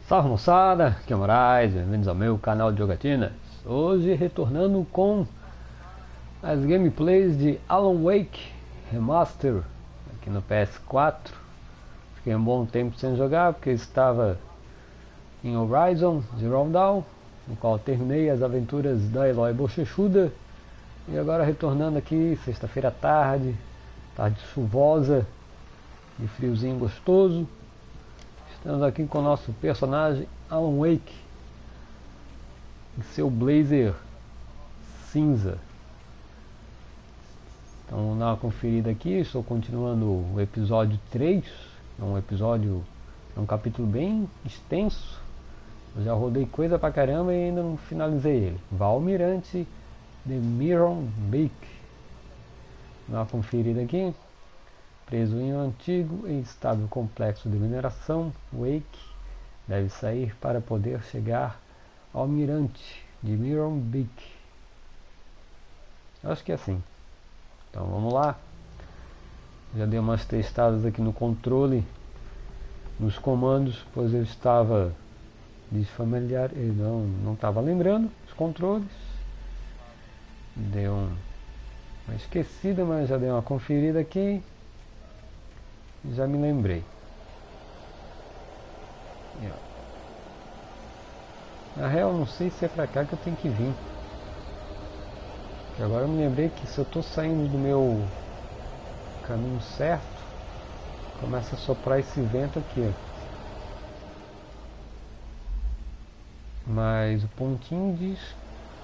Salve moçada, aqui é o Moraes, bem-vindos ao meu canal de jogatinas. Hoje retornando com as gameplays de Alan Wake Remaster aqui no PS4. Fiquei um bom tempo sem jogar porque estava em Horizon Zero Dawn, no qual terminei as aventuras da Eloy Bochechuda. E agora retornando aqui, sexta-feira à tarde, tarde chuvosa, de friozinho gostoso. Estamos aqui com o nosso personagem Alan Wake em seu blazer cinza. Então vamos dar uma conferida aqui. Estou continuando o episódio 3. É um capítulo bem extenso. Eu já rodei coisa pra caramba e ainda não finalizei ele. Valmirante de Miron Beak. Dá uma conferida aqui. Preso em um antigo e instável complexo de mineração, Wake deve sair para poder chegar ao Almirante de Miron Beak. Acho que é assim. Então vamos lá. Já dei umas testadas aqui no controle, nos comandos, pois eu estava desfamiliar, não estava lembrando os controles. Dei uma esquecida, mas já dei uma conferida aqui. Já me lembrei. Na real, não sei se é pra cá que eu tenho que vir. Porque agora eu me lembrei que se eu tô saindo do meu caminho certo, começa a soprar esse vento aqui, ó. Mas o pontinho diz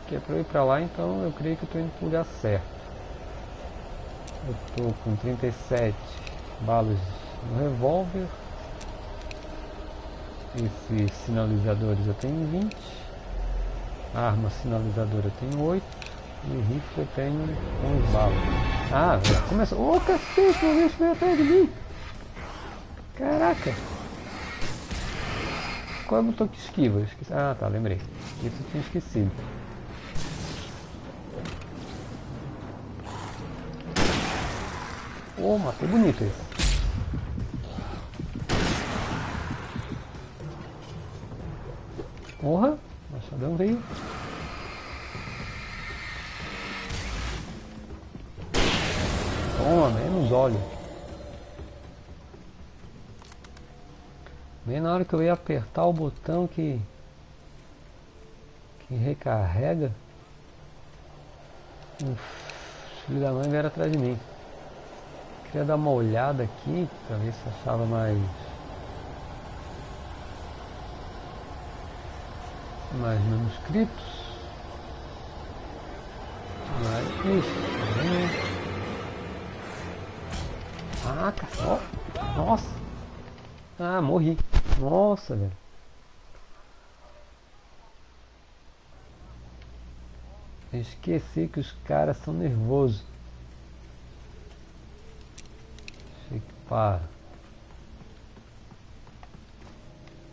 que é pra eu ir pra lá, então eu creio que eu tô indo pro lugar certo. Eu tô com 37 balas no revólver. Esses sinalizadores eu tenho 20. A arma sinalizadora eu tenho 8. E o rifle eu tenho 11 balas. Ah, já começou. Ô cacete, meu bicho veio atrás de mim. Caraca. Qual é o botão que esquiva? Eu esqueci. Ah, tá, lembrei. Isso eu tinha esquecido. Oh, matei bonito esse. Porra, o machadão veio. Toma, menos óleo. Bem na hora que eu ia apertar o botão que recarrega, o filho da mãe veio atrás de mim. Queria dar uma olhada aqui pra ver se achava mais manuscritos. Mas isso. Ah, cara. Nossa. Ah, morri. Nossa, velho. Eu esqueci que os caras são nervosos. Para.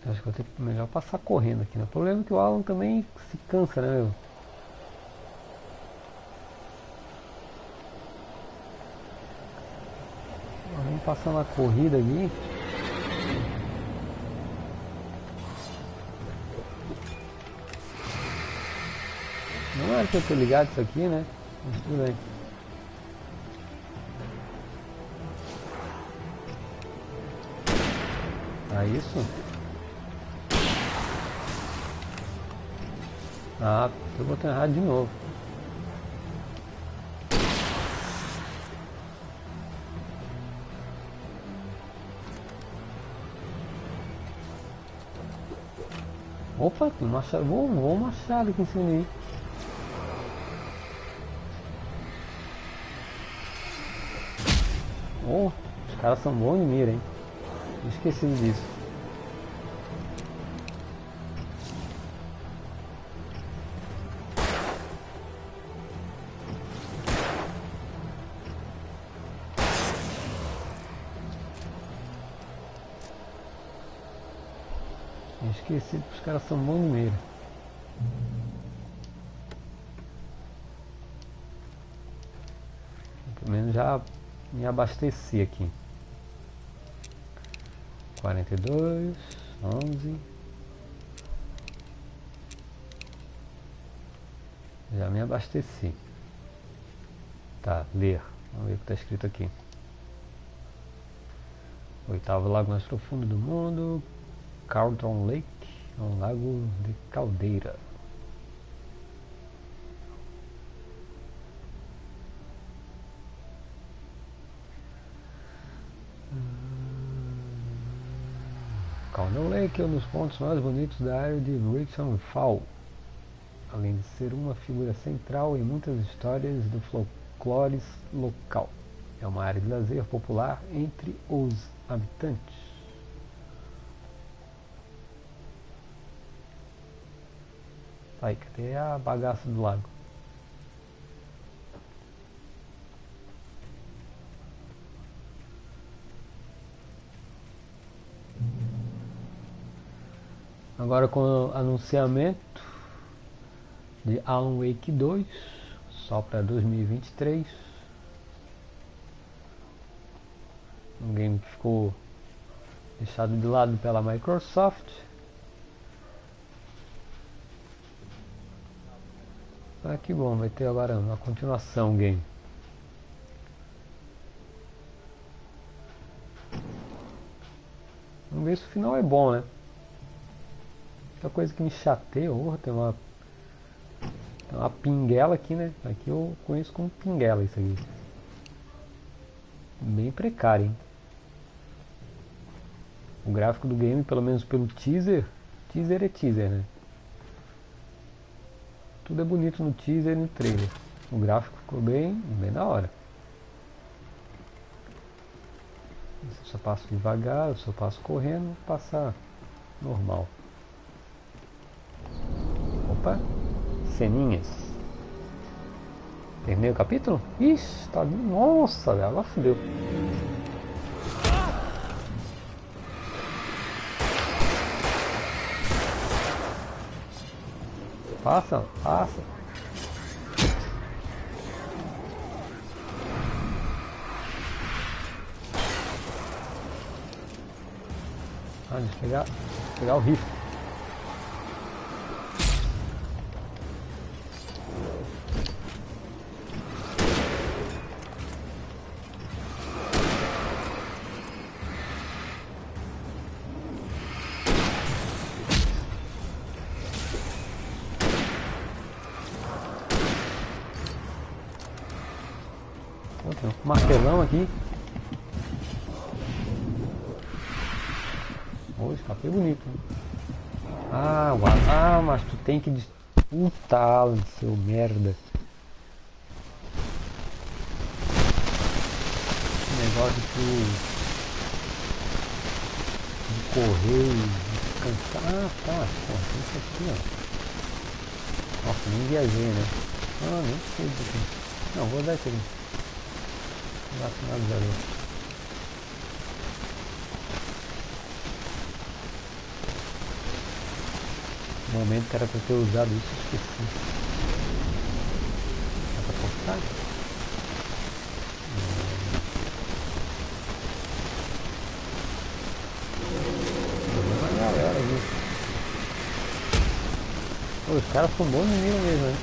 Acho que vou ter que melhor passar correndo aqui, né? O problema é que o Alan também se cansa, né, meu? Vamos passar na corrida aqui. Não era que eu tô ligado isso aqui, né? Mas tudo bem. Ah, isso? Ah, eu botei errado de novo. Opa, tem um machado. Vou um machado aqui em cima aí. Oh, os caras são bons de mira, hein? Esqueci disso. Esqueci que os caras são bons de mira. Pelo menos já me abasteci aqui. 42, 11. Já me abasteci. Tá, ler. Vamos ver o que está escrito aqui. Oitavo lago mais profundo do mundo. Cauldron Lake. É um lago de caldeira. Cauldron Lake é um dos pontos mais bonitos da área de Wrexham Fall, além de ser uma figura central em muitas histórias do folclore local. É uma área de lazer popular entre os habitantes. Aí, cadê a bagaça do lago? Agora com o anunciamento de Alan Wake 2, só para 2023. Um game que ficou deixado de lado pela Microsoft. Ah, que bom, vai ter agora uma continuação game. Vamos ver se o final é bom, né? Outra coisa que me chateia, tem uma pinguela aqui, né? Aqui eu conheço como pinguela isso aqui. Bem precário, hein? O gráfico do game, pelo menos pelo teaser é teaser, né? Tudo é bonito no teaser e no trailer. O gráfico ficou bem da hora. Eu só passo devagar, eu só passo correndo, passar normal. Opa, ceninhas. Terminei o capítulo? Ixi, tá... Nossa, velho, agora fudeu. Passa. Ah, deixa eu pegar o rifle. Tem um martelão aqui. Ô, escapei bonito, né? Mas tu tem que disputar, seu merda. Esse negócio de correr e descansar. Tá, pô, isso aqui, ó. Nossa, nem viajei, né? Nem sei disso aqui. Não, vou dar isso aqui. Finalizador. No momento que era pra ter usado isso, esqueci. Dá pra cortar? Tem uma galera aqui. Pô, os caras são bons meninos mesmo, né?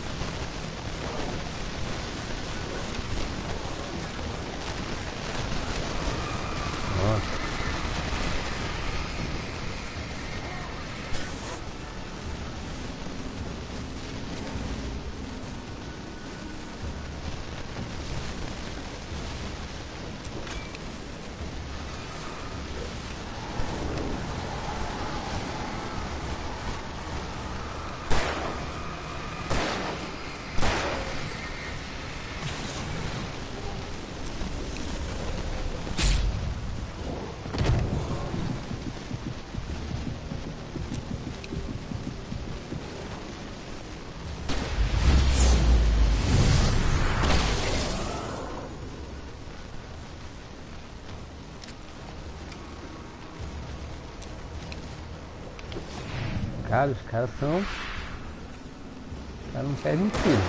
Cara, os caras são... Os caras não perdem um tiro.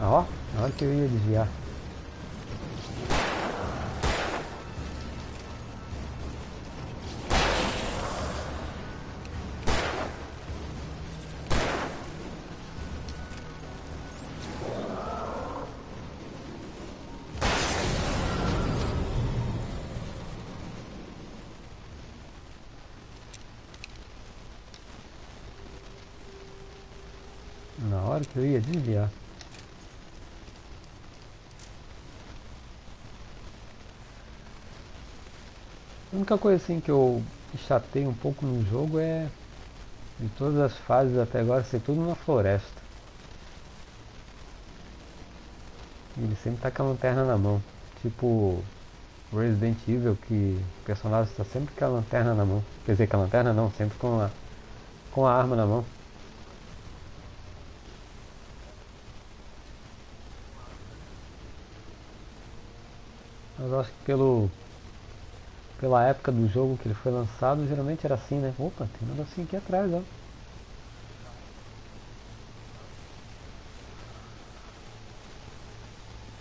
Ó, na hora que eu ia desviar. Na hora que eu ia desviar. A única coisa assim que eu chatei um pouco no jogo é de todas as fases até agora ser tudo na floresta. E ele sempre tá com a lanterna na mão. Tipo Resident Evil, que o personagem está sempre com a lanterna na mão. Quer dizer, com a lanterna não, sempre com a arma na mão. Mas eu acho que pela época do jogo que ele foi lançado, geralmente era assim, né? Opa, tem um negocinho aqui atrás, ó.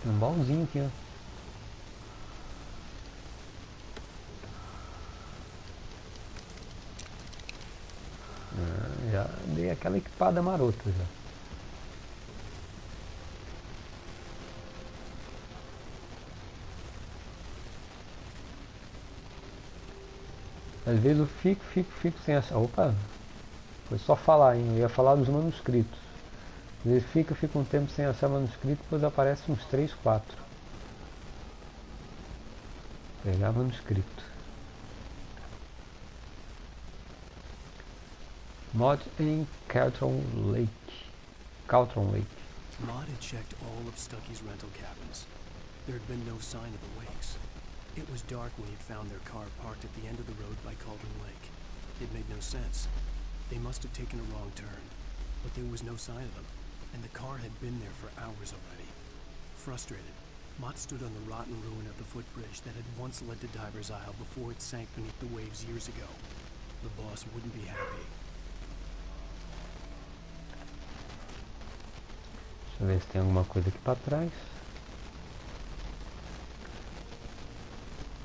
Tem um baúzinho aqui, ó. Já dei aquela equipada marota já. Às vezes eu fico sem achar. Opa, foi só falar, hein? Eu ia falar dos manuscritos. Às vezes fica um tempo sem achar manuscrito, depois aparece uns 3, 4. Pegar manuscrito. Mod em Caltron Lake. Maud had checked all of Stucky's rental cabins. There had been no sign of the Wakes. It was dark when he'd found their car parked at the end of the road by Cauldron Lake. It made no sense. They must have taken a wrong turn, but there was no sign of them, and the car had been there for hours already. Frustrated, Mott stood on the rotten ruin of the footbridge that had once led to Diver's Isle before it sank beneath the waves years ago. The boss wouldn't be happy. Deixa eu ver se tem alguma coisa aqui pra trás.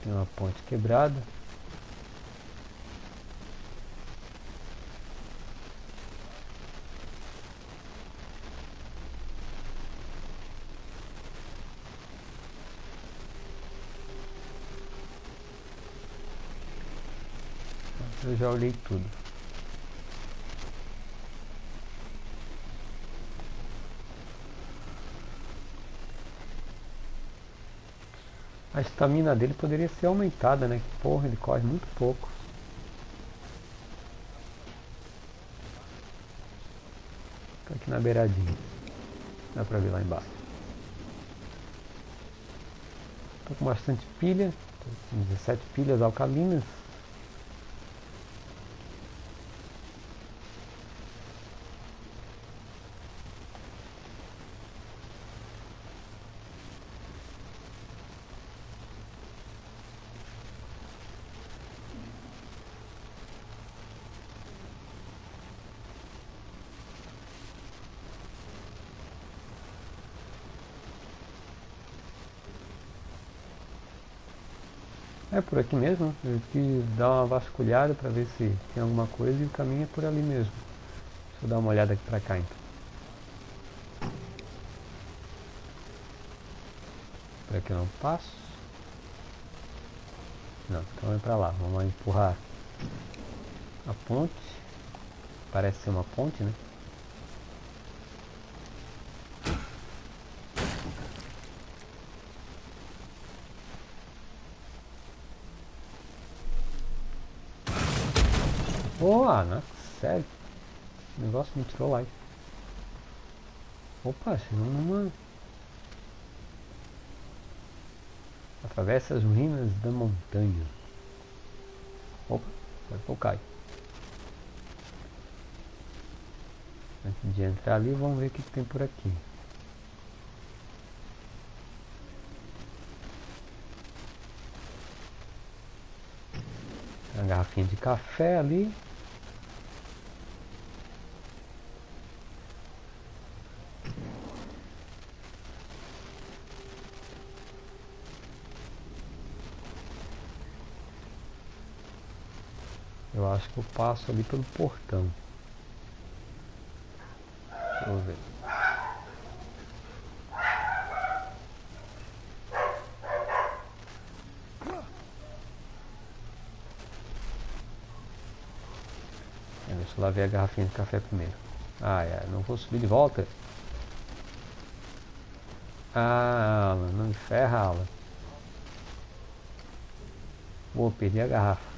Tem uma ponte quebrada. Eu já olhei tudo. A estamina dele poderia ser aumentada, né? Porra, ele corre muito pouco. Tá aqui na beiradinha. Dá pra ver lá embaixo. Tô com bastante pilha. Tô com 17 pilhas alcalinas. É por aqui mesmo, eu quis dar uma vasculhada para ver se tem alguma coisa e o caminho é por ali mesmo. Deixa eu dar uma olhada aqui pra cá então. Por aqui eu não passo. Não, então é pra lá. Vamos lá empurrar a ponte. Parece ser uma ponte, né? Boa, né? Sério. O negócio me tirou lá. Opa, chegamos numa... Atravessa as ruínas da montanha. Opa, vai que eu caio. Antes de entrar ali, vamos ver o que tem por aqui. Tem uma garrafinha de café ali. Eu acho que eu passo ali pelo portão. Deixa eu ver. Deixa eu lá ver a garrafinha de café primeiro. Ai, ai, não vou subir de volta. Ah, Alan, não me ferra, Alan. Vou perder a garrafa.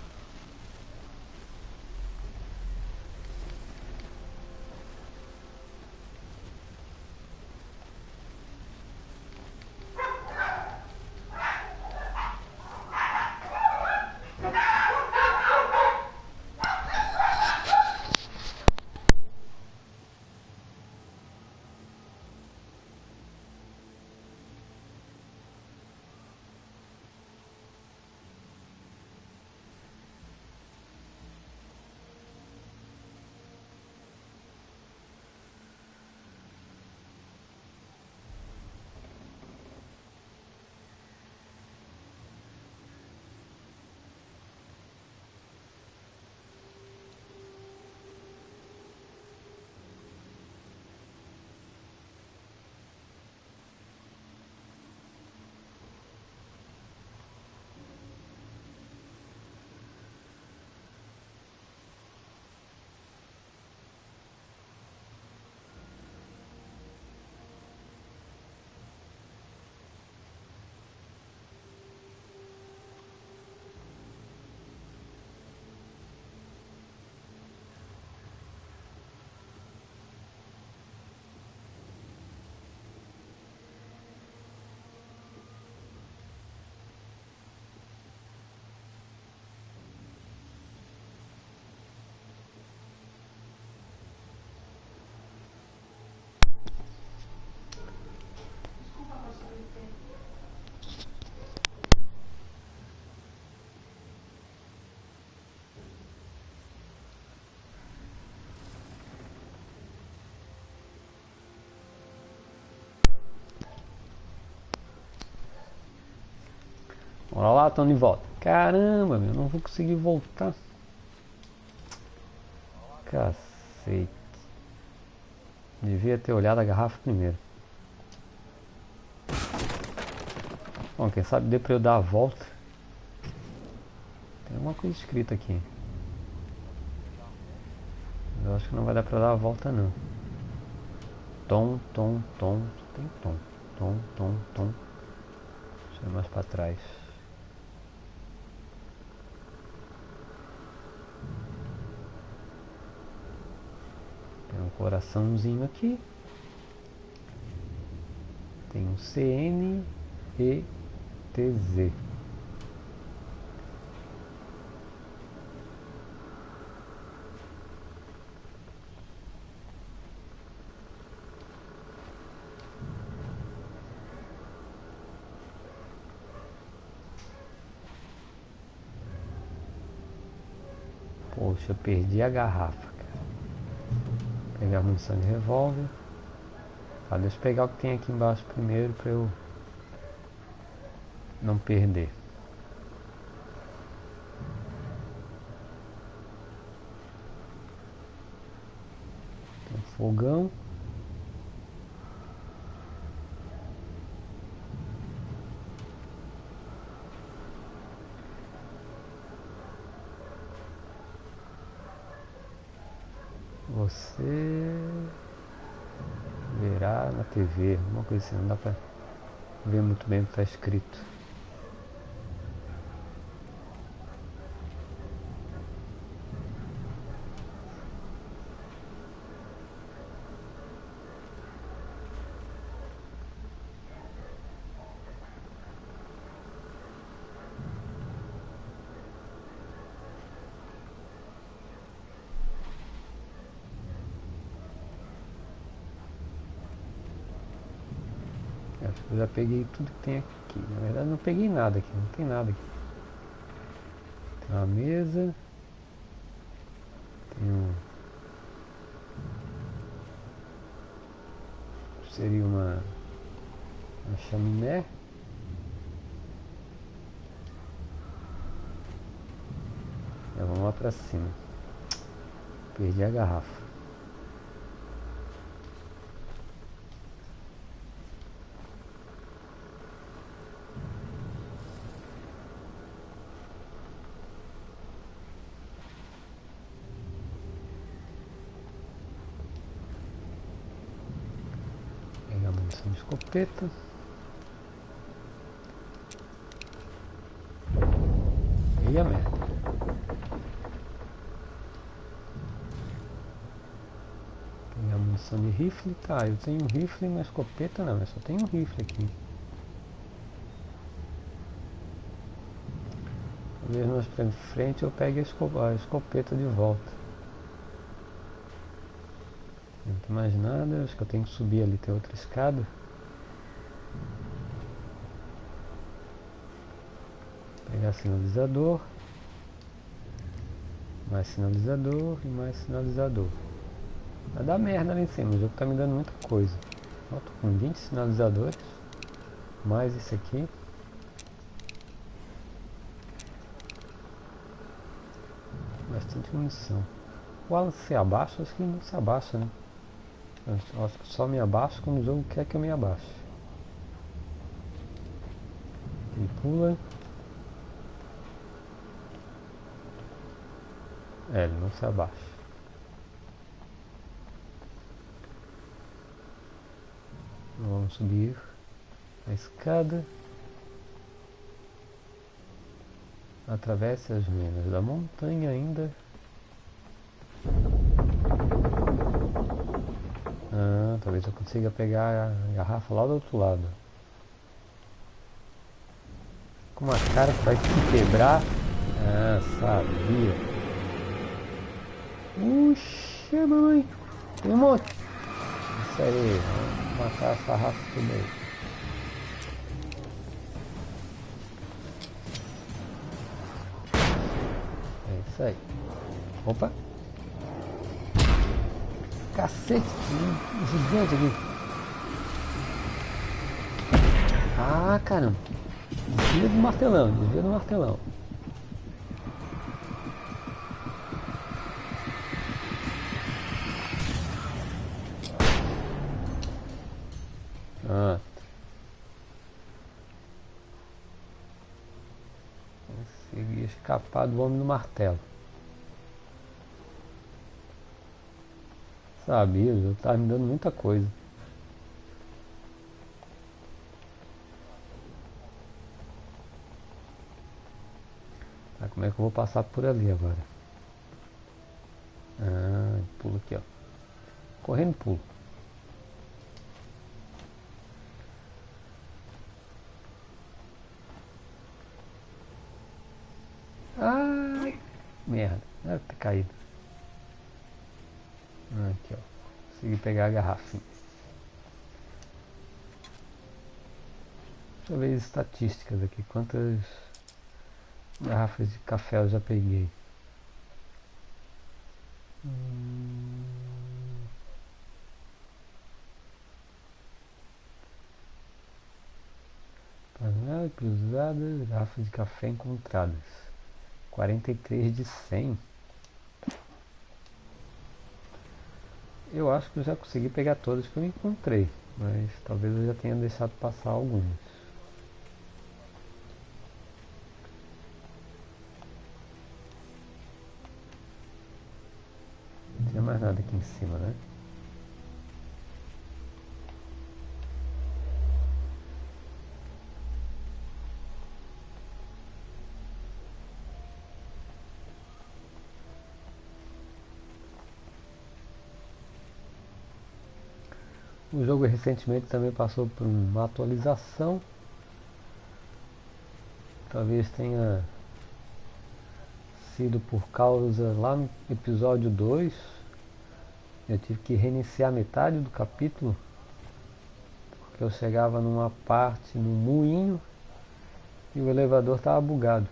Bora lá, estão de volta. Caramba, meu, não vou conseguir voltar. Cacete. Devia ter olhado a garrafa primeiro. Bom, quem sabe dê pra eu dar a volta. Tem uma coisa escrita aqui. Eu acho que não vai dar pra dar a volta não. Tom, tom, tom. Tem tom. Tom, tom, tom. Deixa eu ir mais pra trás. Tem um coraçãozinho aqui. Tem um CN e TZ. Poxa, eu perdi a garrafa, cara. Vou pegar a munição de revólver. Tá, deixa eu pegar o que tem aqui embaixo primeiro pra eu não perder. Tem um fogão. Você verá na TV, alguma coisa assim, não dá pra ver muito bem o que está escrito. Eu já peguei tudo que tem aqui. Na verdade não peguei nada aqui, não tem nada aqui. Tem uma mesa. Tem um... Seria uma chaminé. Vamos lá pra cima. Perdi a garrafa. munição de escopeta. E a merda. Pegar munição de rifle, tá, eu tenho um rifle, mas escopeta não, eu só tenho um rifle aqui. Talvez mais pra frente eu pegue a escopeta de volta. Não tem mais nada, acho que eu tenho que subir ali, tem outra escada. Pegar sinalizador. Mais sinalizador e mais sinalizador. Vai dar merda lá em cima, o jogo tá me dando muita coisa. Eu tô com 20 sinalizadores. Mais esse aqui. Bastante munição. O Alan se abaixa, acho que ele não se abaixa, né? Eu acho que só me abaixo quando o jogo quer que eu me abaixe. Ele pula. É, ele não se abaixa. Vamos subir a escada. Atravesse as minas da montanha ainda. Ah, talvez eu consiga pegar a garrafa lá do outro lado. Com uma cara que vai se quebrar. Ah, sabia. Puxa, mamãe. Tem um monte. Isso aí, vamos matar essa raça toda aí. É isso aí. Opa. Cacete, um gigante aqui. Ah, caramba. Desvia do martelão, desvia do martelão. Ah. Consegui escapar do homem do martelo. Sabia, o jogo tava me dando muita coisa. Tá, como é que eu vou passar por ali agora? Ah, pulo aqui, ó. Correndo, pulo. Ai, merda, deve ter caído. Aqui, ó. Consegui pegar a garrafinha. Deixa eu ver as estatísticas aqui. Quantas garrafas de café eu já peguei. Panela cruzada, garrafas de café encontradas. 43 de 100. Eu acho que eu já consegui pegar todas que eu encontrei, mas talvez eu já tenha deixado passar algumas. Não tinha mais nada aqui em cima, né? O jogo recentemente também passou por uma atualização. Talvez tenha sido por causa lá no episódio 2. Eu tive que reiniciar metade do capítulo. Porque eu chegava numa parte, num moinho, e o elevador estava bugado.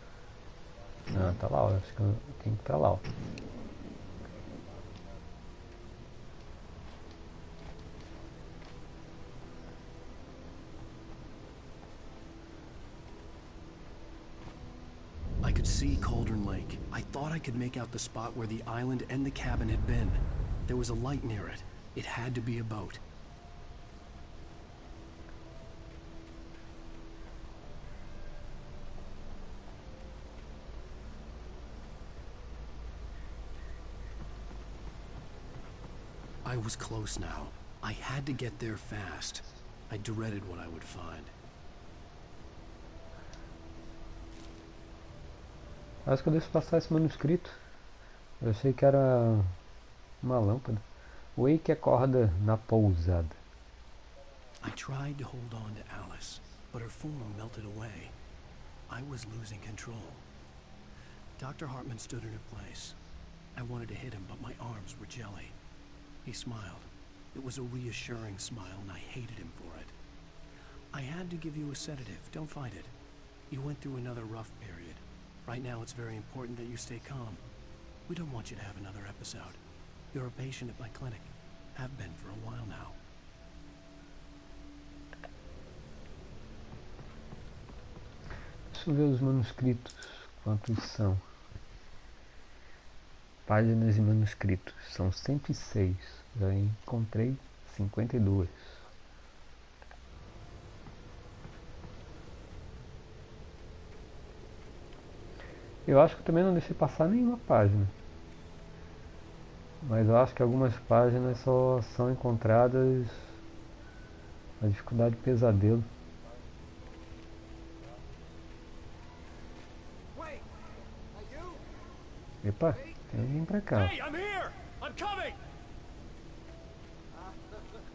Ah, tá lá, ó, acho que eu tenho que ir pra lá, ó. I could see Cauldron Lake. I thought I could make out the spot where the island and the cabin had been. There was a light near it. It had to be a boat. I was close now. I had to get there fast. I dreaded what I would find. Acho que eu deixo passar esse manuscrito. Eu achei que era uma lâmpada. Wake acorda na pousada. I tried to hold on to Alice, but her form melted away. I was losing control. Dr. Hartman stood in her place. I wanted to hit him, but my arms were jelly. He smiled. It was a reassuring smile, and I hated him for it. I had to give you a sedative. Don't fight it. You went through another rough period. Right now, it's very important that you stay calm. We don't want you to have another episode. You're a patient at my clinic. Have been for a while now. Deixa eu ver os manuscritos. Quantos são? Páginas de manuscritos. São 106. Já encontrei 52. Eu acho que também não deixei passar nenhuma página. Mas eu acho que algumas páginas só são encontradas na dificuldade pesadelo. Epa, tem alguém pra cá. Hey, I'm here! I'm coming!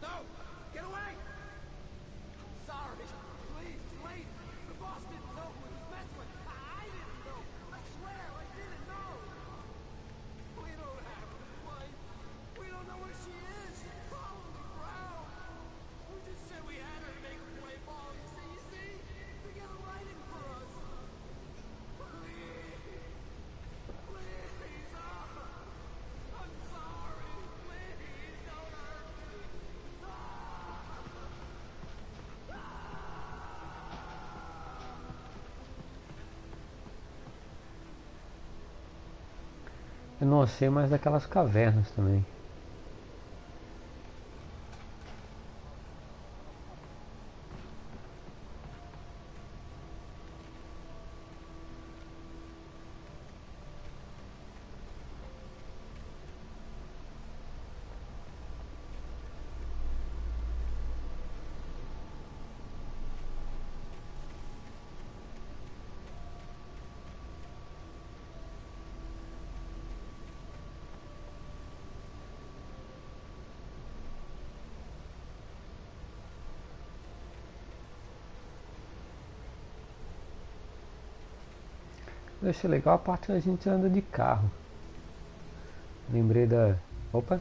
No! Get away! Sorry. Please, it's late. The boss didn't know who he was messing with. I didn't know. I swear, I didn't know. We don't have his wife. We don't know where she is. She's probably drowned. We just said we had her to make her play ball. You see? Together writing for us. Please. Please, I'm sorry. Please, don't hurt me. Eu não achei mais daquelas cavernas também. Eu achei legal a parte que a gente anda de carro. Lembrei da... Opa!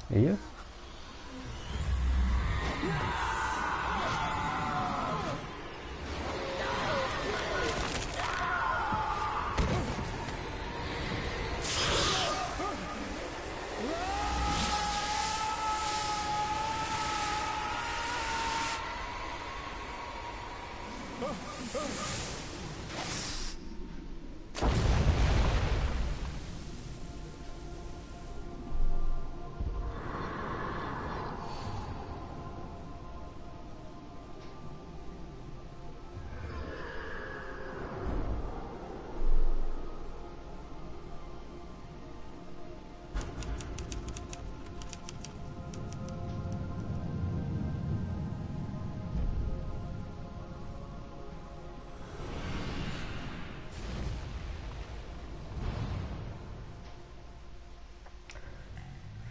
E aí?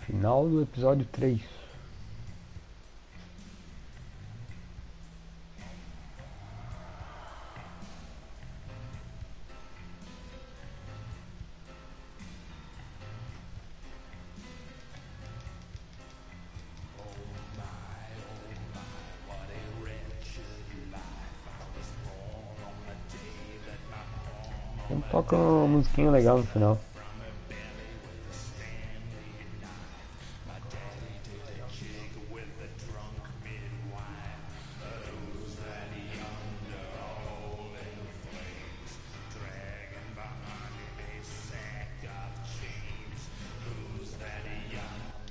Final do episódio 3. Sempre toca uma musiquinha legal no final.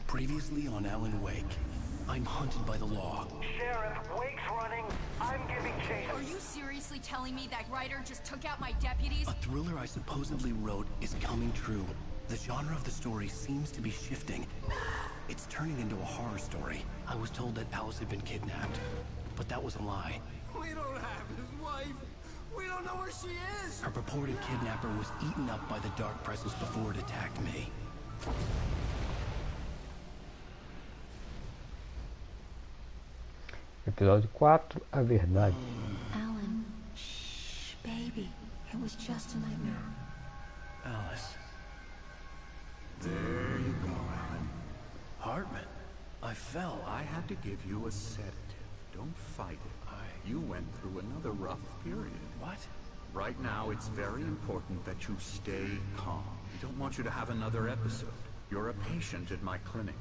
Previously on Alan Wake, I'm hunted by the law. Sheriff, Wake's running. I'm giving chase. Are you seriously telling me that writer just took out my deputies? A thriller I supposedly wrote is coming true. The genre of the story seems to be shifting. It's turning into a horror story. I was told that Alice had been kidnapped, but that was a lie. We don't have his wife. We don't know where she is. Her purported kidnapper was eaten up by the dark presence before it attacked me. Episódio 4, A Verdade. Alan, shh, baby. It was just a nightmare. Alice. There you go, Alan. Hartman. I fell. I had to give you a sedative. Don't fight it. You went through another rough period. What? Right now, it's very important that you stay calm. I don't want you to have another episode. You're a patient at my clinic.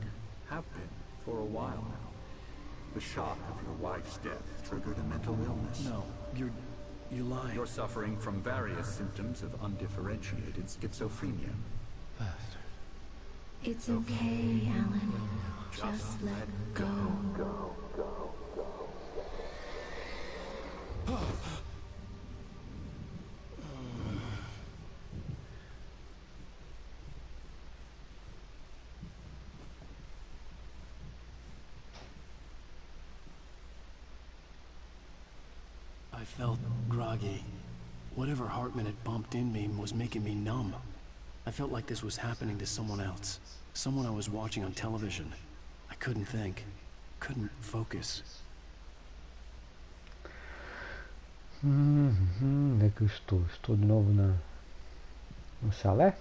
Have been for a while now. The shock of your wife's death triggered a mental illness. No, you're lying. You're suffering from various symptoms of undifferentiated schizophrenia. It's okay, Alan. Just let go. I felt groggy. Whatever Hartman had bumped in me was making me numb. I felt like this was happening to someone else. Someone I was watching on television. I couldn't think. Couldn't focus. Onde é que eu estou? Estou de novo no chalé?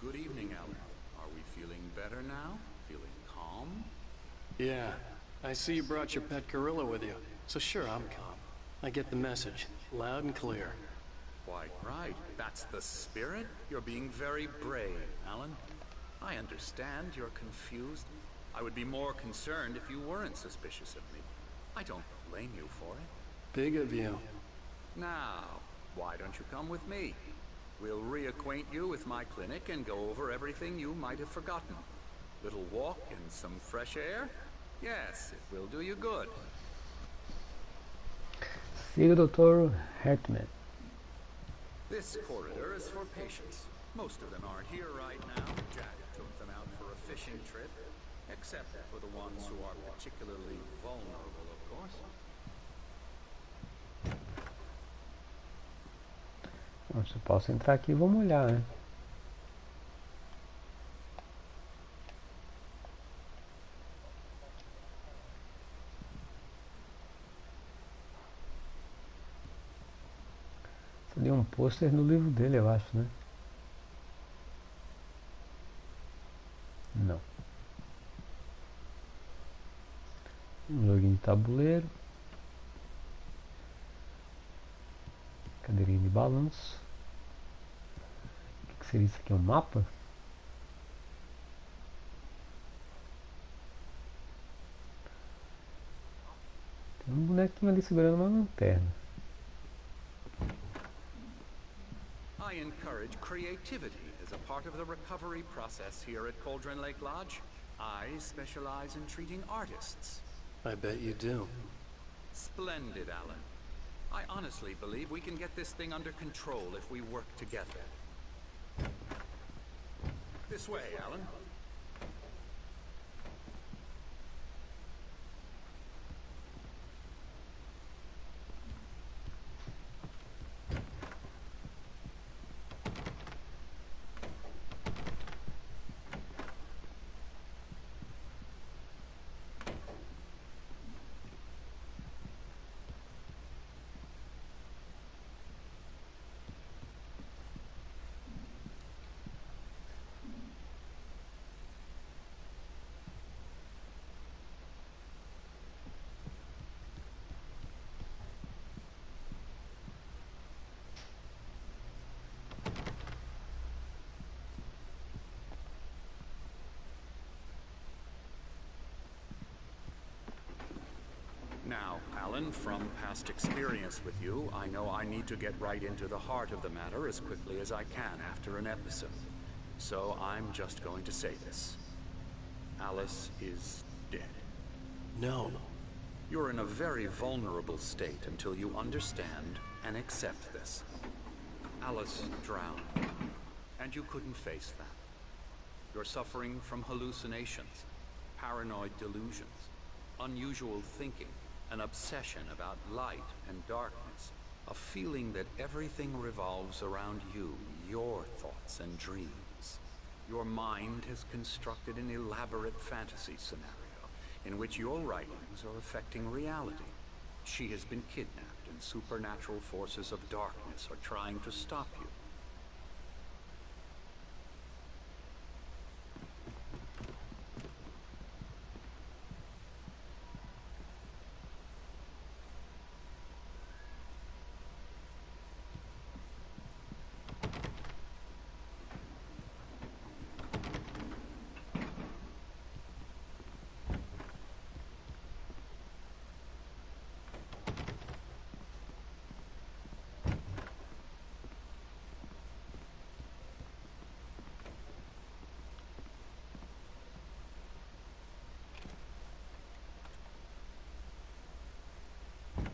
Good evening, Alan. Are we feeling better now? Feeling calm? Yeah, I see you brought your pet gorilla with you. So sure, I'm calm. I get the message, loud and clear. Quite right. That's the spirit. You're being very brave, Alan. I understand you're confused. I would be more concerned if you weren't suspicious of me. I don't blame you for it. Big of you. Now, why don't you come with me? We'll reacquaint you with my clinic and go over everything you might have forgotten. Little walk and some fresh air? Yes, it will do you good. Siga o Dr. Hartman. This corridor is for patients. Most of them aren't here right now. Jack took them out for a fishing trip. Except for the ones who are particularly vulnerable, of course. Bom, se eu posso entrar aqui, vamos olhar, né? Ali é um pôster no livro dele, eu acho, né? Não. Um joguinho de tabuleiro. Cadeirinha de balanço. O que seria isso aqui? É um mapa? Tem um bonequinho ali segurando uma lanterna. I encourage creativity as a part of the recovery process here at Cauldron Lake Lodge. I specialize in treating artists. I bet you do. Splendid, Alan. I honestly believe we can get this thing under control if we work together. This way, Alan. Alan, from past experience with you, I know I need to get right into the heart of the matter as quickly as I can after an episode. So I'm just going to say this. Alice is dead. No. You're in a very vulnerable state until you understand and accept this. Alice drowned, and you couldn't face that. You're suffering from hallucinations, paranoid delusions, unusual thinking, an obsession about light and darkness, a feeling that everything revolves around you, your thoughts and dreams. Your mind has constructed an elaborate fantasy scenario in which your writings are affecting reality. She has been kidnapped, and supernatural forces of darkness are trying to stop you.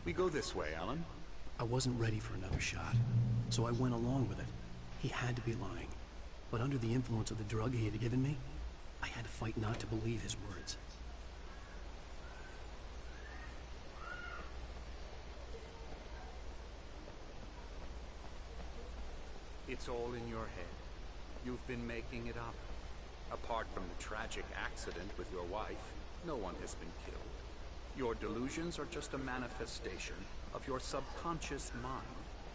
We go this way, Alan. I wasn't ready for another shot, so I went along with it. He had to be lying. But under the influence of the drug he had given me, I had to fight not to believe his words. It's all in your head. You've been making it up. Apart from the tragic accident with your wife, no one has been killed. Your delusions are just a manifestation of your subconscious mind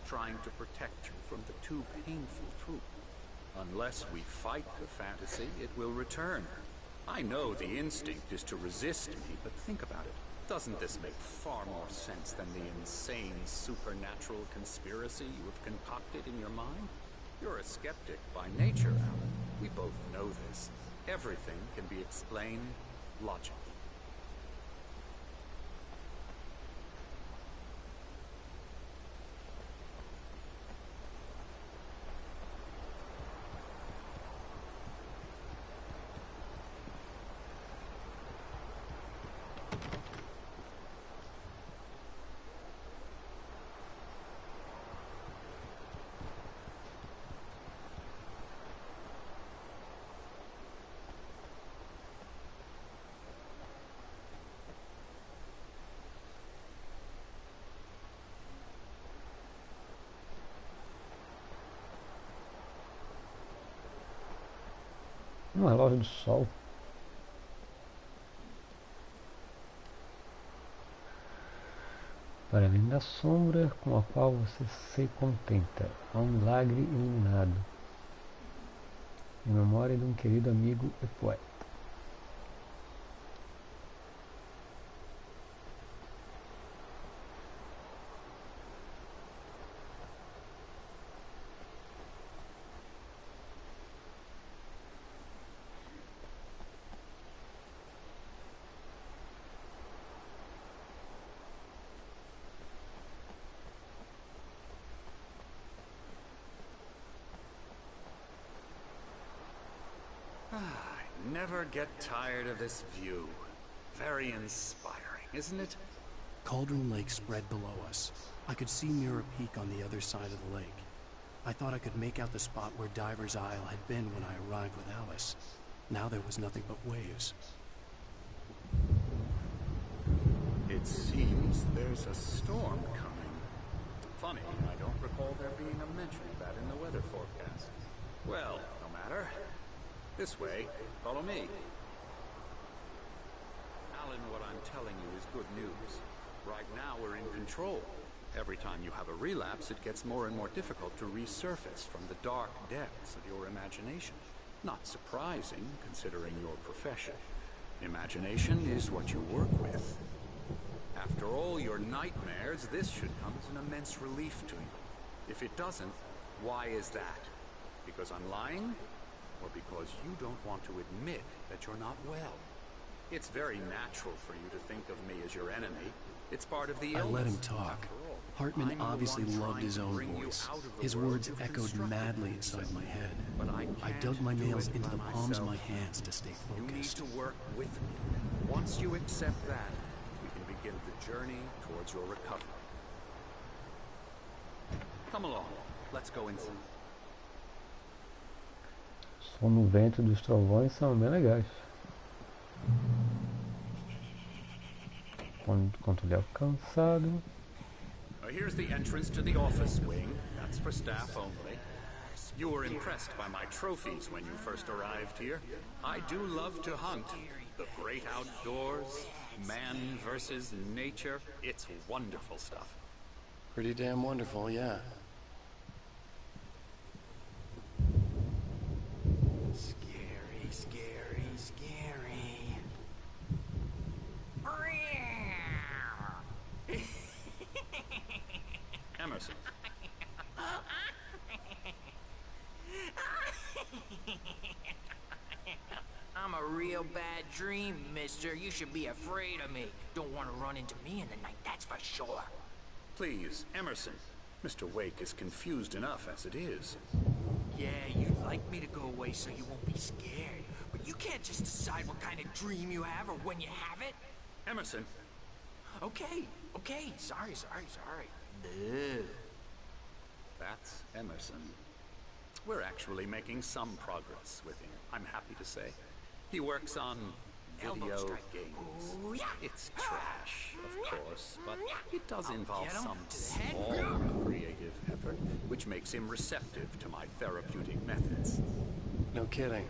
trying to protect you from the too painful truth. Unless we fight the fantasy, it will return. I know the instinct is to resist me, but think about it. Doesn't this make far more sense than the insane supernatural conspiracy you have concocted in your mind? You're a skeptic by nature, Alan. We both know this. Everything can be explained logically. Um relógio do sol. Para além da sombra com a qual você se contenta, há um milagre iluminado, em memória de um querido amigo e poeta. I never get tired of this view. Very inspiring, isn't it? Cauldron Lake spread below us. I could see Mirror Peak on the other side of the lake. I thought I could make out the spot where Diver's Isle had been when I arrived with Alice. Now there was nothing but waves. It seems there's a storm coming. Funny, I don't recall there being a mention of that in the weather forecast. Well, no matter. This way. Follow me. Alan, what I'm telling you is good news. Right now we're in control. Every time you have a relapse, it gets more and more difficult to resurface from the dark depths of your imagination. Not surprising, considering your profession. Imagination is what you work with. After all your nightmares, this should come as an immense relief to you. If it doesn't, why is that? Because I'm lying? Or because you don't want to admit that you're not well? It's very natural for you to think of me as your enemy. It's part of the I let him illness. talk. Hartman obviously loved his own voice. His words echoed madly inside my head. But I dug my nails into the palms of my hands to stay You need focused. to work with me. Once you accept that, we can begin the journey towards your recovery. Come along. Let's go inside. Som no vento dos trovões são bem legais. Controle alcançado. Here's the entrance to the office wing. That's for staff only. You were impressed by my trophies when you first arrived here. I do love to hunt. The great outdoors, man versus nature. It's wonderful stuff. Pretty damn wonderful, yeah. Scary, scary, scary. Emerson. I'm a real bad dream, mister. You should be afraid of me. Don't want to run into me in the night, that's for sure. Please, Emerson. Mr. Wake is confused enough as it is. Yeah, you'd like me to go away so you won't be scared. But you can't just decide what kind of dream you have or when you have it. Emerson. Okay. Sorry. Ugh. That's Emerson. We're actually making some progress with him, I'm happy to say. He works on Elbow video strike. games. Ooh, yeah. It's trash, of course, but it does involve get him some to the head. small creative effort, which makes him receptive to my therapeutic methods. No kidding.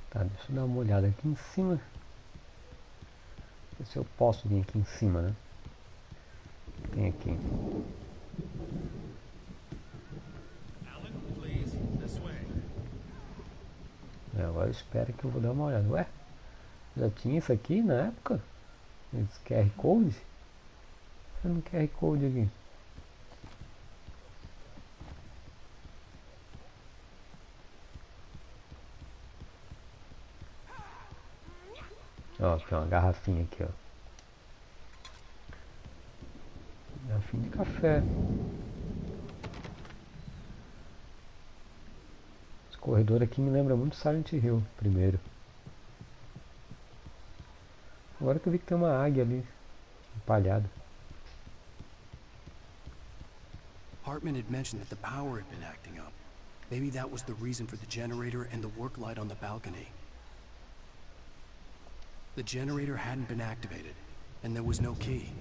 Tá, deixa eu dar uma olhada aqui em cima. Ver se eu posso vir aqui em cima, né? Tem aqui. Alan, please, this way. Agora espera que eu vou dar uma olhada. Ué? Já tinha isso aqui na época? Esse QR Code? Tá no QR Code aqui. Ó, tem uma garrafinha aqui, ó. Garrafinha de café. Esse corredor aqui me lembra muito Silent Hill, primeiro. Agora que eu vi que tem uma águia ali, empalhada. Hartman had mentioned that the power had been acting up. Maybe that was the reason for the generator and the work light on the balcony. The generator hadn't been activated, and there was no key.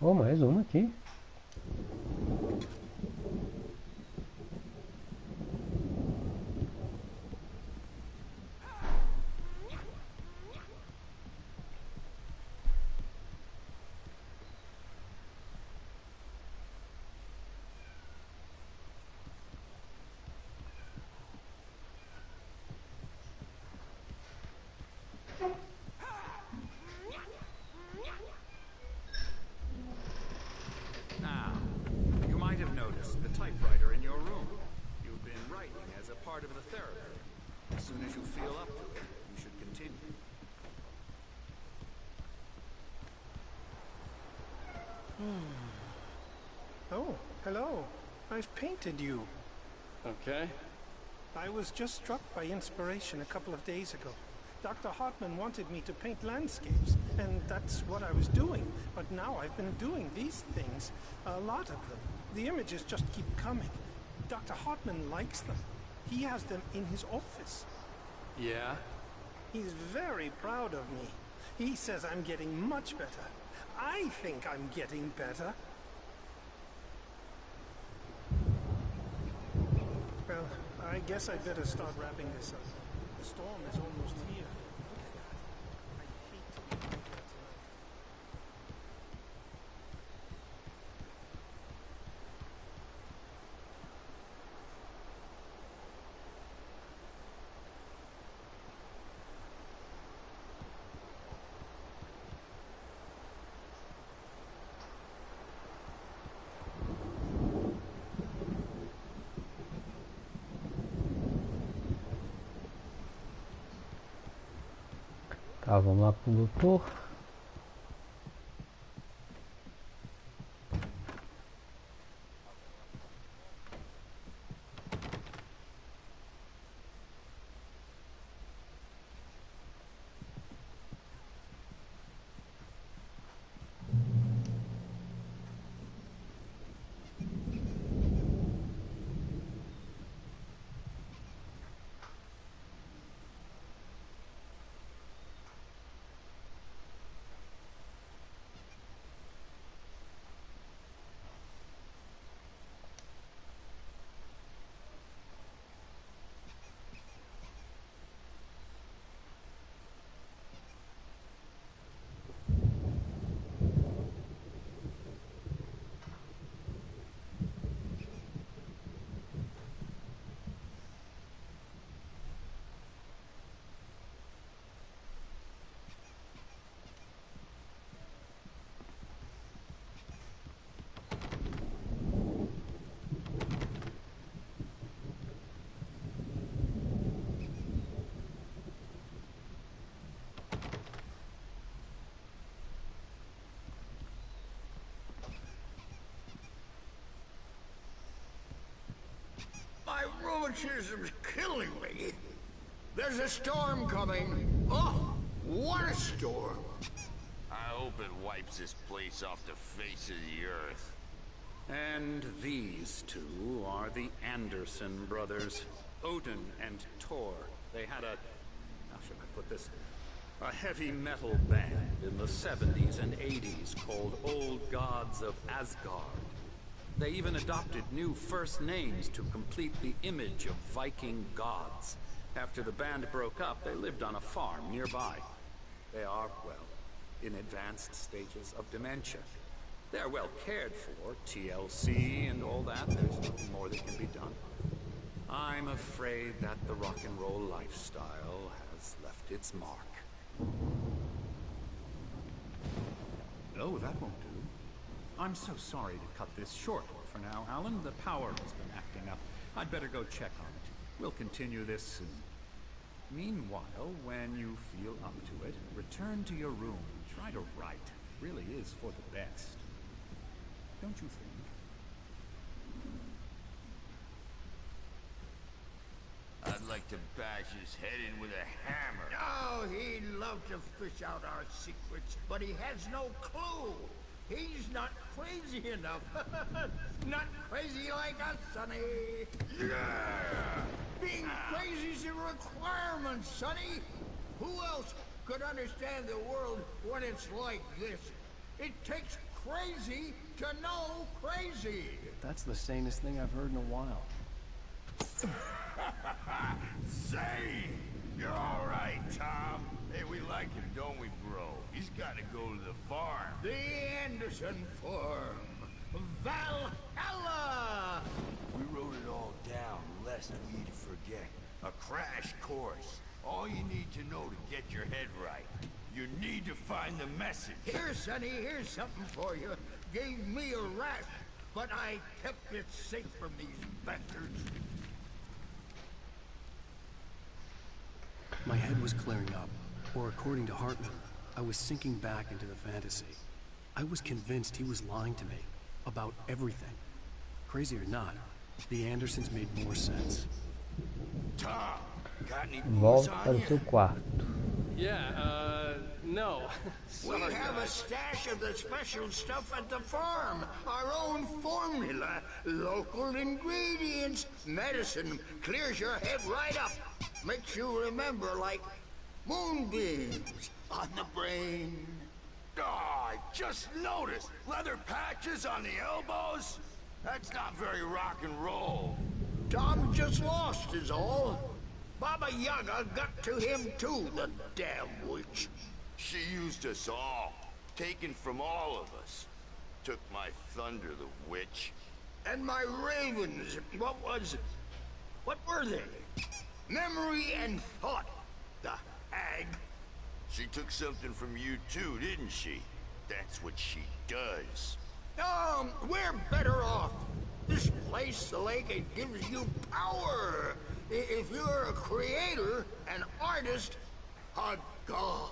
Oh, mais uma aqui. Now, you might have noticed the typewriter in your room. You've been writing as a part of the therapy. As soon as you feel up to it, you should continue. Oh, Oh, hello. I've painted you. Okay. I was just struck by inspiration a couple of days ago. Dr. Hartman wanted me to paint landscapes, and that's what I was doing. But now I've been doing these things, a lot of them. The images just keep coming. Dr. Hartman likes them. He has them in his office. Yeah? He's very proud of me. He says I'm getting much better. I think I'm getting better. Well, I guess I'd better start wrapping this up. The storm is almost here. Look at that. I hate to be out there tonight. Tá, vamos lá pro doutor. My rheumatism's killing me. There's a storm coming. Oh, what a storm. I hope it wipes this place off the face of the earth. And these two are the Anderson brothers, Odin and Thor. They had a, how should I put this? A heavy metal band in the 70s and 80s called Old Gods of Asgard. They even adopted new first names to complete the image of Viking gods. After the band broke up, they lived on a farm nearby. They are, well, in advanced stages of dementia. They're well cared for, TLC and all that. There's nothing more that can be done. I'm afraid that the rock and roll lifestyle has left its mark. Oh, that won't do. I'm so sorry to cut this short for now, Alan. The power has been acting up. I'd better go check on it. We'll continue this soon. Meanwhile, when you feel up to it, return to your room. Try to write. It really is for the best. Don't you think? I'd like to bash his head in with a hammer. Oh, he'd love to fish out our secrets, but he has no clue. He's not crazy enough. Not crazy like us, Sonny. Yeah! Being crazy's a requirement, Sonny. Who else could understand the world when it's like this? It takes crazy to know crazy. That's the sanest thing I've heard in a while. Say, you're all right, Tom. Hey, we like him, don't we, bro? He's got to go to the farm. The Anderson Farm. Valhalla! We wrote it all down, lest we forget. A crash course. All you need to know to get your head right. You need to find the message. Here, Sonny, here's something for you. Gave me a rash, but I kept it safe from these bastards. My head was clearing up, or according to Hartman, I was sinking back into the fantasy. I was convinced he was lying to me about everything. Crazy or not, the Andersons made more sense. Tom, got any Volte booze on para o you? seu quarto. Yeah, no. We have a stash of the special stuff at the farm. Our own formula, local ingredients. Medicine clears your head right up. Makes you remember like moonbeams on the brain. Oh, I just noticed. Leather patches on the elbows? That's not very rock and roll. Tom just lost is all. Baba Yaga got to him too, the damn witch. She used us all. Taken from all of us. Took my thunder, the witch. And my ravens, what were they? Memory and thought, the hag. She took something from you too, didn't she? That's what she does. We're better off. This place, the lake, it gives you power. If you're a creator, an artist, a god.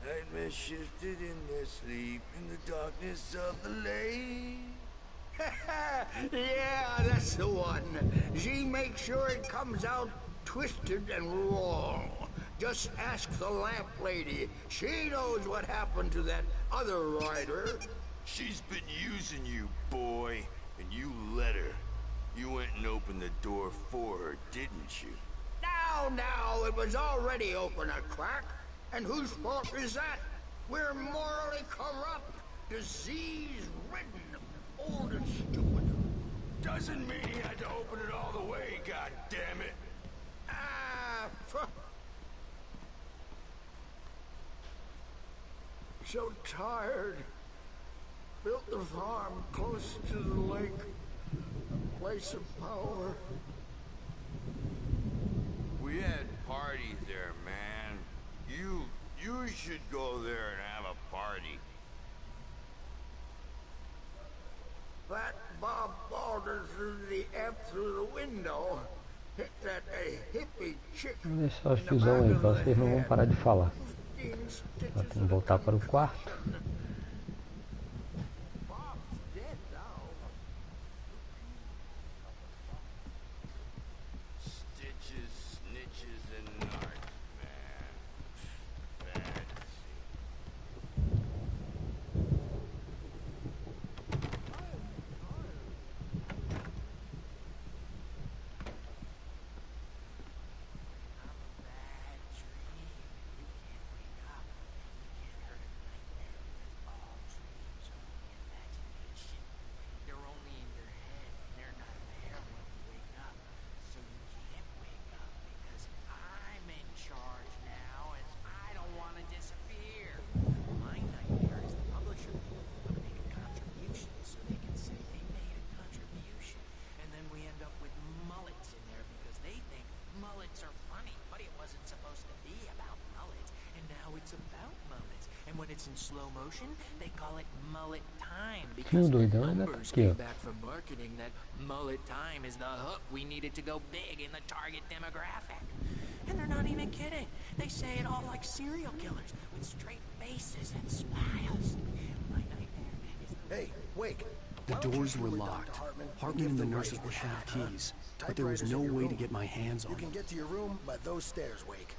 Nightmare shifted in their sleep in the darkness of the lake. Yeah, that's the one. She makes sure it comes out twisted and wrong. Just ask the lamp lady. She knows what happened to that other rider. She's been using you, boy, and you let her. You went and opened the door for her, didn't you? Now, it was already open a crack. And whose fault is that? We're morally corrupt, disease-ridden, old and stupid. Doesn't mean he had to open it all the way, goddammit. So tired. Built the farm close to the lake. A place of power. We had parties there, man. You should go there and have a party. That Bob Balder threw the F through the window. Hit that hippie chick. Vou deixar os tiozão aí, então vocês não vão parar de falar. Agora tem que voltar para o quarto. Stitches, snitches, and narcs, man. Bad When it's in slow motion, they call it mullet time Meu because the doidão ainda tá numbers aqui, came ó. back from marketing that mullet time is the hook we needed to go big in the target demographic. And they're not even kidding. They say it all like serial killers with straight faces and smiles. My nightmare is the... Hey, Wake. The doors were locked. Hartman and the nurses would have keys, but there was no way to get my hands on You can them. get to your room by those stairs, Wake.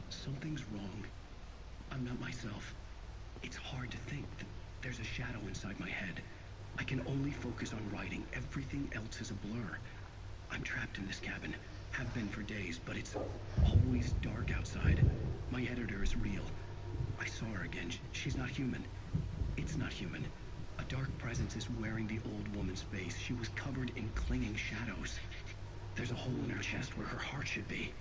Something's wrong. I'm not myself. It's hard to think that there's a shadow inside my head. I can only focus on writing. Everything else is a blur. I'm trapped in this cabin. Have been for days, but it's always dark outside. My editor is real. I saw her again. She's not human. It's not human. A dark presence is wearing the old woman's face. She was covered in clinging shadows. There's a hole in her chest where her heart should be.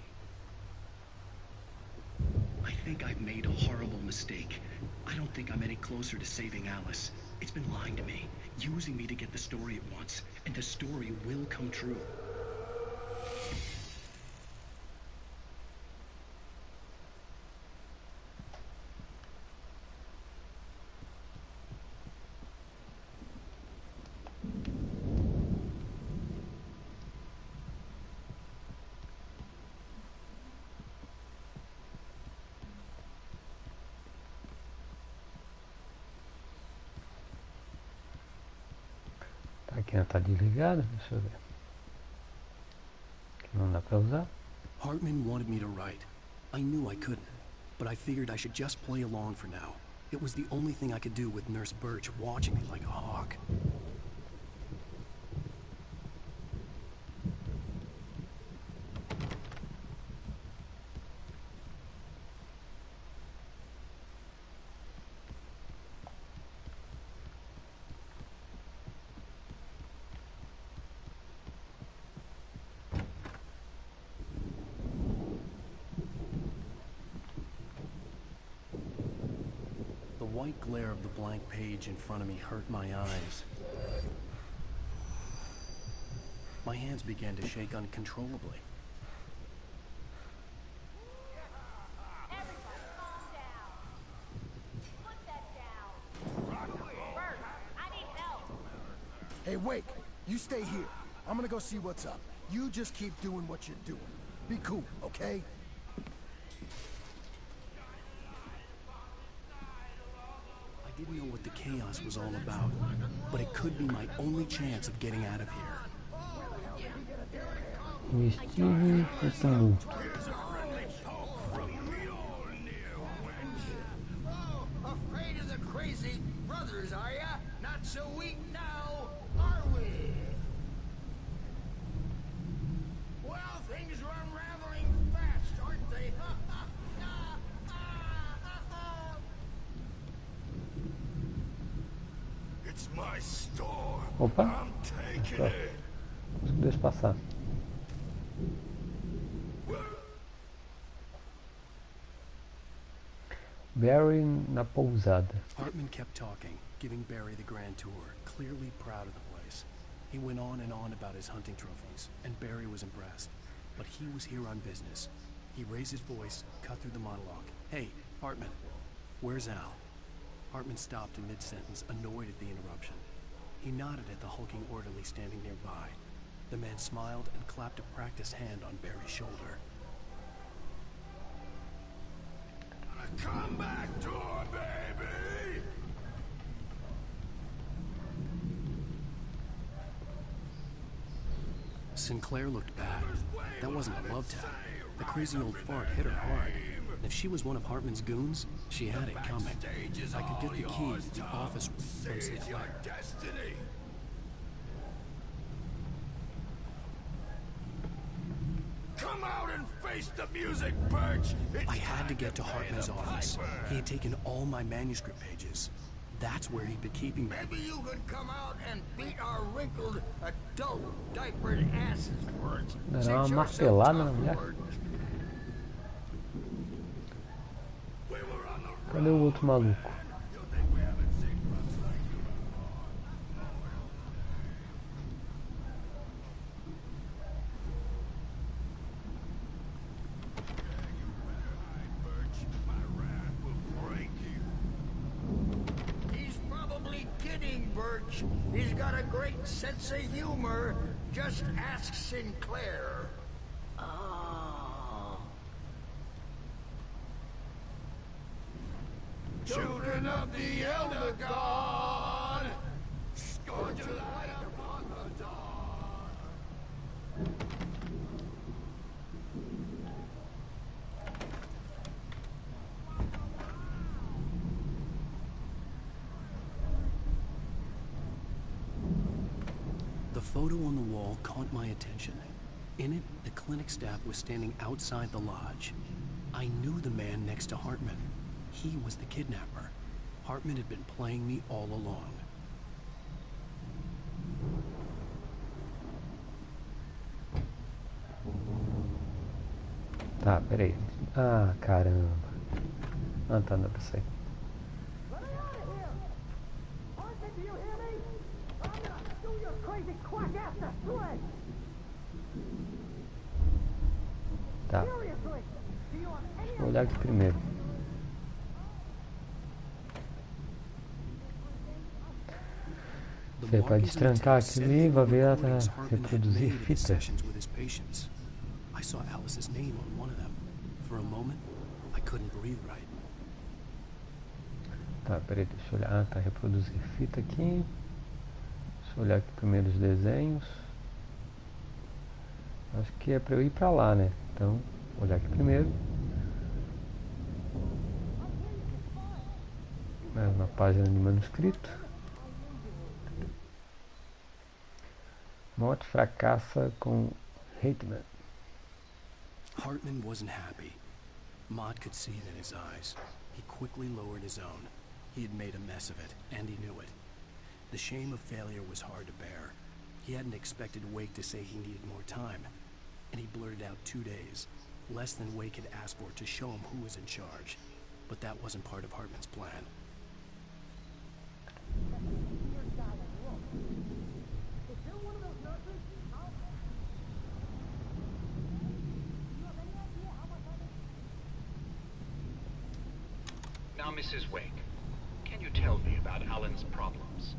I think I've made a horrible mistake. I don't think I'm any closer to saving Alice. It's been lying to me, using me to get the story it wants, and the story will come true. máquina tá desligada, deixa eu ver. Aqui não dá pra usar. Hartman wanted me to write. I knew I couldn't, but I figured I should just play along for now. It was the only thing I could do with Nurse Birch watching me like a hawk. The white glare of the blank page in front of me hurt my eyes. My hands began to shake uncontrollably. Everybody calm down. Put that down. Bert, I need help. Hey, Wake, you stay here. I'm gonna go see what's up. You just keep doing what you're doing. Be cool, okay? I didn't know what the chaos was all about, but it could be my only chance of getting out of here. Investige o tumulto. Oh, afraid of the crazy brothers, are ya? Not so weak now, are we? Well, things are unraveling fast, aren't they? It's my store. Opa, I'm taking it. deixa passar. Barry na pousada. Hartman kept talking, giving Barry the grand tour, clearly proud of the place. He went on and on about his hunting trophies, and Barry was impressed. But he was here on business. He raised his voice, cut through the monologue. Hey, Hartman, where's Al? Hartman stopped in mid-sentence, annoyed at the interruption. He nodded at the hulking orderly standing nearby. The man smiled and clapped a practiced hand on Barry's shoulder. Come back door, baby! Sinclair looked bad. That wasn't a love tap. The crazy old fart hit her hard. And if she was one of Hartman's goons, she had it coming. I could get the key to the office from Sinclair. Come out and face the music, Birch! I had to get to Hartman's office. He had taken all my manuscript pages. That's where he'd been keeping them. Maybe you could come out and beat our wrinkled, adult, diapered asses for it. Era uma martelada na mulher. Cadê o outro maluco? He's got a great sense of humor. Just ask Sinclair. Oh. Children of the Elder God, scorch your light upon the dawn. The photo on the wall caught my attention. In it, the clinic staff was standing outside the lodge. I knew the man next to Hartman. He was the kidnapper. Hartman had been playing me all along. Tá, peraí. Ah, caramba. Ah, tá, dá pra sair. Tá. Vou olhar aqui primeiro. Você pode destrancar aquilo e vai ver ela reproduzir fita. I saw Alice's name on one of them. For a moment, I couldn't breathe right. Tá, peraí, deixa eu olhar. Ah, tá, reproduzir fita aqui. Deixa Olhar aqui primeiro os desenhos. Acho que é pra eu ir pra lá, né? Então, vou olhar aqui primeiro. Mais uma página de manuscrito. Morte fracassa com Hateman. Hartman wasn't happy. Maud could see it in his eyes. He quickly lowered his own. He had made a mess of it, and he knew it. The shame of failure was hard to bear. He hadn't expected Wake to say he needed more time, and he blurted out 2 days, less than Wake had asked for, to show him who was in charge. But that wasn't part of Hartman's plan. Now, Mrs. Wake, can you tell me about Alan's problems?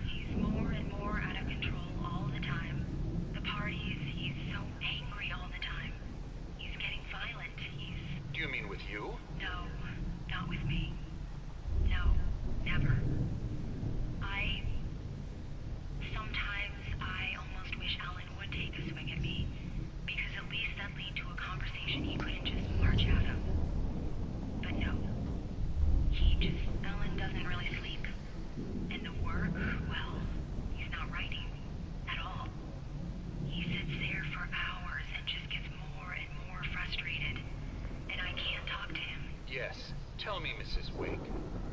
He's more and more out of control all the time. The parties, he's so angry all the time. He's getting violent. Do you mean with you? No, not with me. No, never. Sometimes I almost wish Alan would take a swing at me, because at least that'd lead to a conversation he couldn't just march out of. But no. Alan doesn't really sleep. And the work, well, he's not writing at all. He sits there for hours and just gets more and more frustrated. And I can't talk to him. Yes. Tell me, Mrs. Wake,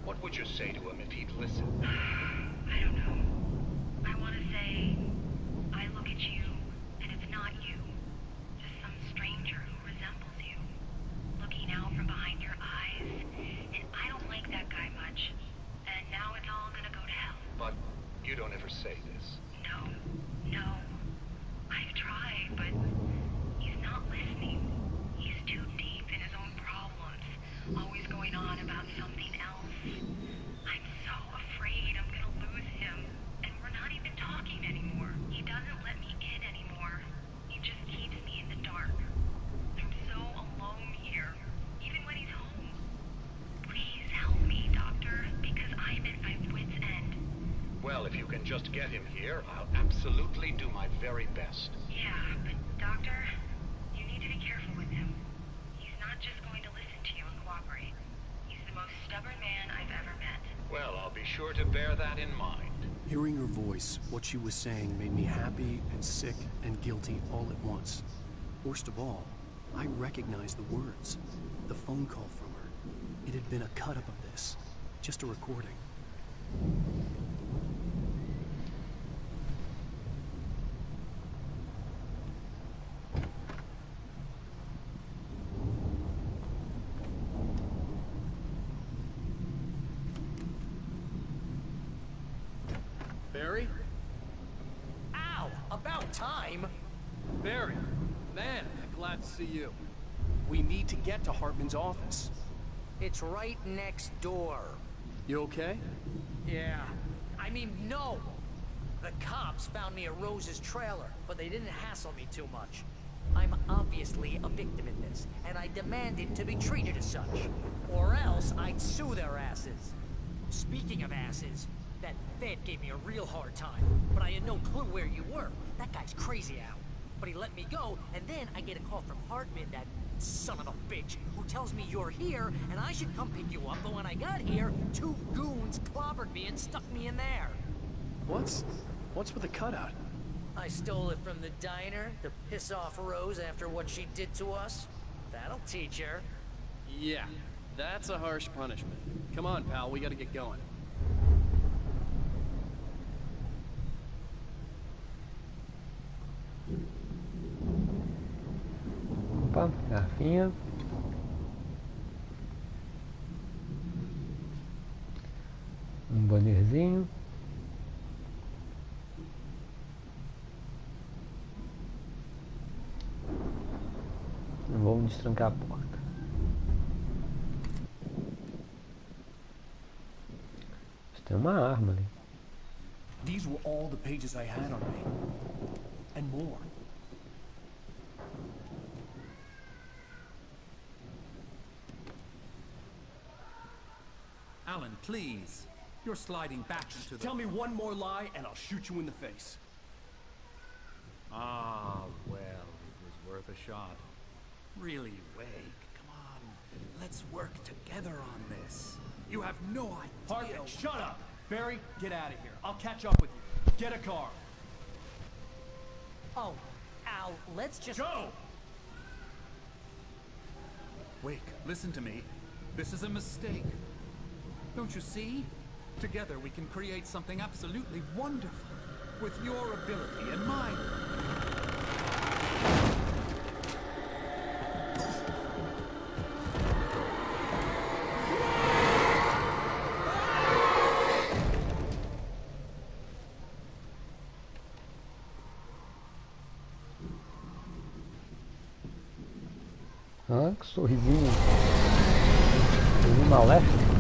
what would you say to him if he'd listen? I don't know. I want to say, I look at you, and it's not you. Just some stranger who resembles you. Looking out from behind your eyes. And I don't like that guy much. And now it's all gonna go to hell. But you don't ever say this. No. I've tried, but he's not listening. He's too deep in his own problems. Always going on about something else. I'm so afraid I'm gonna lose him. And we're not even talking anymore. He doesn't let me in anymore. He just keeps me in the dark. I'm so alone here, even when he's home. Please help me, Doctor, because I'm at my wit's end. Well, if you can just get him here, I'll absolutely do my very best. Yeah, but Doctor, you need to be careful with him. He's not just going to listen to you and cooperate. He's the most stubborn man I've ever met. Well, I'll be sure to bear that in mind. Hearing her voice, what she was saying made me happy and sick and guilty all at once. Worst of all, I recognized the words. The phone call from her. It had been a cut-up of this. Just a recording. Barry? Ow! About time! Barry, man, I'm glad to see you. We need to get to Hartman's office. It's right next door. You okay? Yeah. I mean, no! The cops found me at Rose's trailer, but they didn't hassle me too much. I'm obviously a victim in this, and I demanded to be treated as such. Or else I'd sue their asses. Speaking of asses, that vet gave me a real hard time, but I had no clue where you were. That guy's crazy out. But he let me go, and then I get a call from Hartman, that son of a bitch, who tells me you're here, and I should come pick you up, but when I got here, 2 goons clobbered me and stuck me in there. What's with the cutout? I stole it from the diner to piss off Rose after what she did to us. That'll teach her. Yeah, that's a harsh punishment. Come on, pal, we gotta get going. Opa, garrafinha. Bannerzinho. Vamos destrancar a porta. Tem uma arma ali. These were all the pages I had on me. And more. Alan, please. You're sliding back into the... Tell me one more lie and I'll shoot you in the face. Ah, well, it was worth a shot. Really, Wake, come on. Let's work together on this. You have no idea... Hartman, shut up! Barry, get out of here. I'll catch up with you. Get a car. Oh, Al, let's just... Go! Wake, listen to me. This is a mistake. Don't you see? Together we can create something absolutely wonderful. With your ability and mine. Ah, que sorrisinho. Sorrisinho maléfico.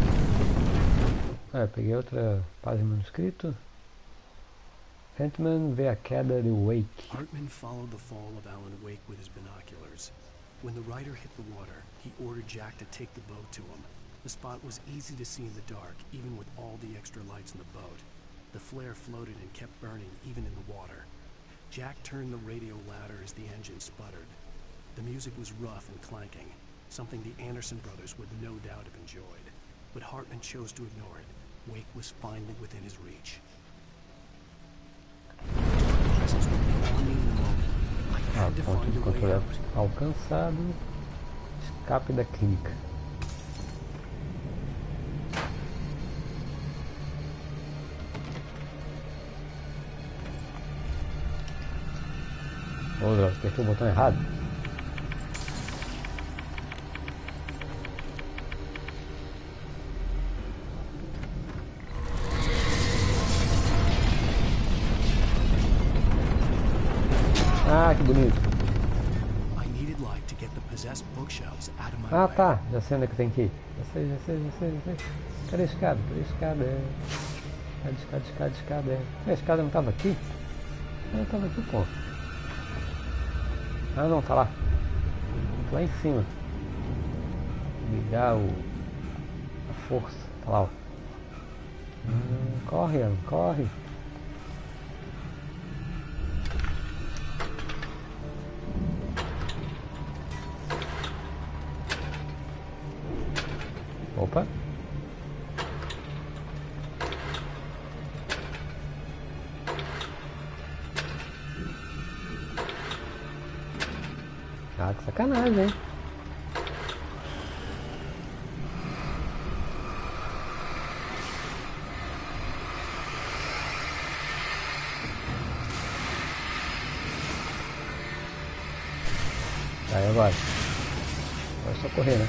Peguei outra página de manuscrito. Hartman vê a queda de Wake. Hartman followed the fall of Alan Wake with his binoculars. When the rider hit the water, he ordered Jack to take the boat to him. The spot was easy to see in the dark, even with all the extra lights in the boat. The flare floated and kept burning, even in the water. Jack turned the radio louder as the engine sputtered. The music was rough and clanking, something the Anderson brothers would no doubt have enjoyed. But Hartman chose to ignore it. Wake was finally within his reach. Presence would be on me in a moment. I had to Ponto find de a way controle out. alcançado. Escape da clínica. Ô, droga, apertei o botão errado. Ah, que bonito. I needed light to get the possessed bookshelves out of my Ah, way. tá. Já sei onde é que tem que ir. Já sei. Cadê a escada? Cadê a escada? Escada. A escada não tava aqui? Ela tava aqui, pô. Ah, não, tá lá. Lá em cima. Ligar a força. Tá lá, ó. Corre, Alan, corre. Opa. Ah, que sacanagem, hein? Aí agora. Agora é só correr, né?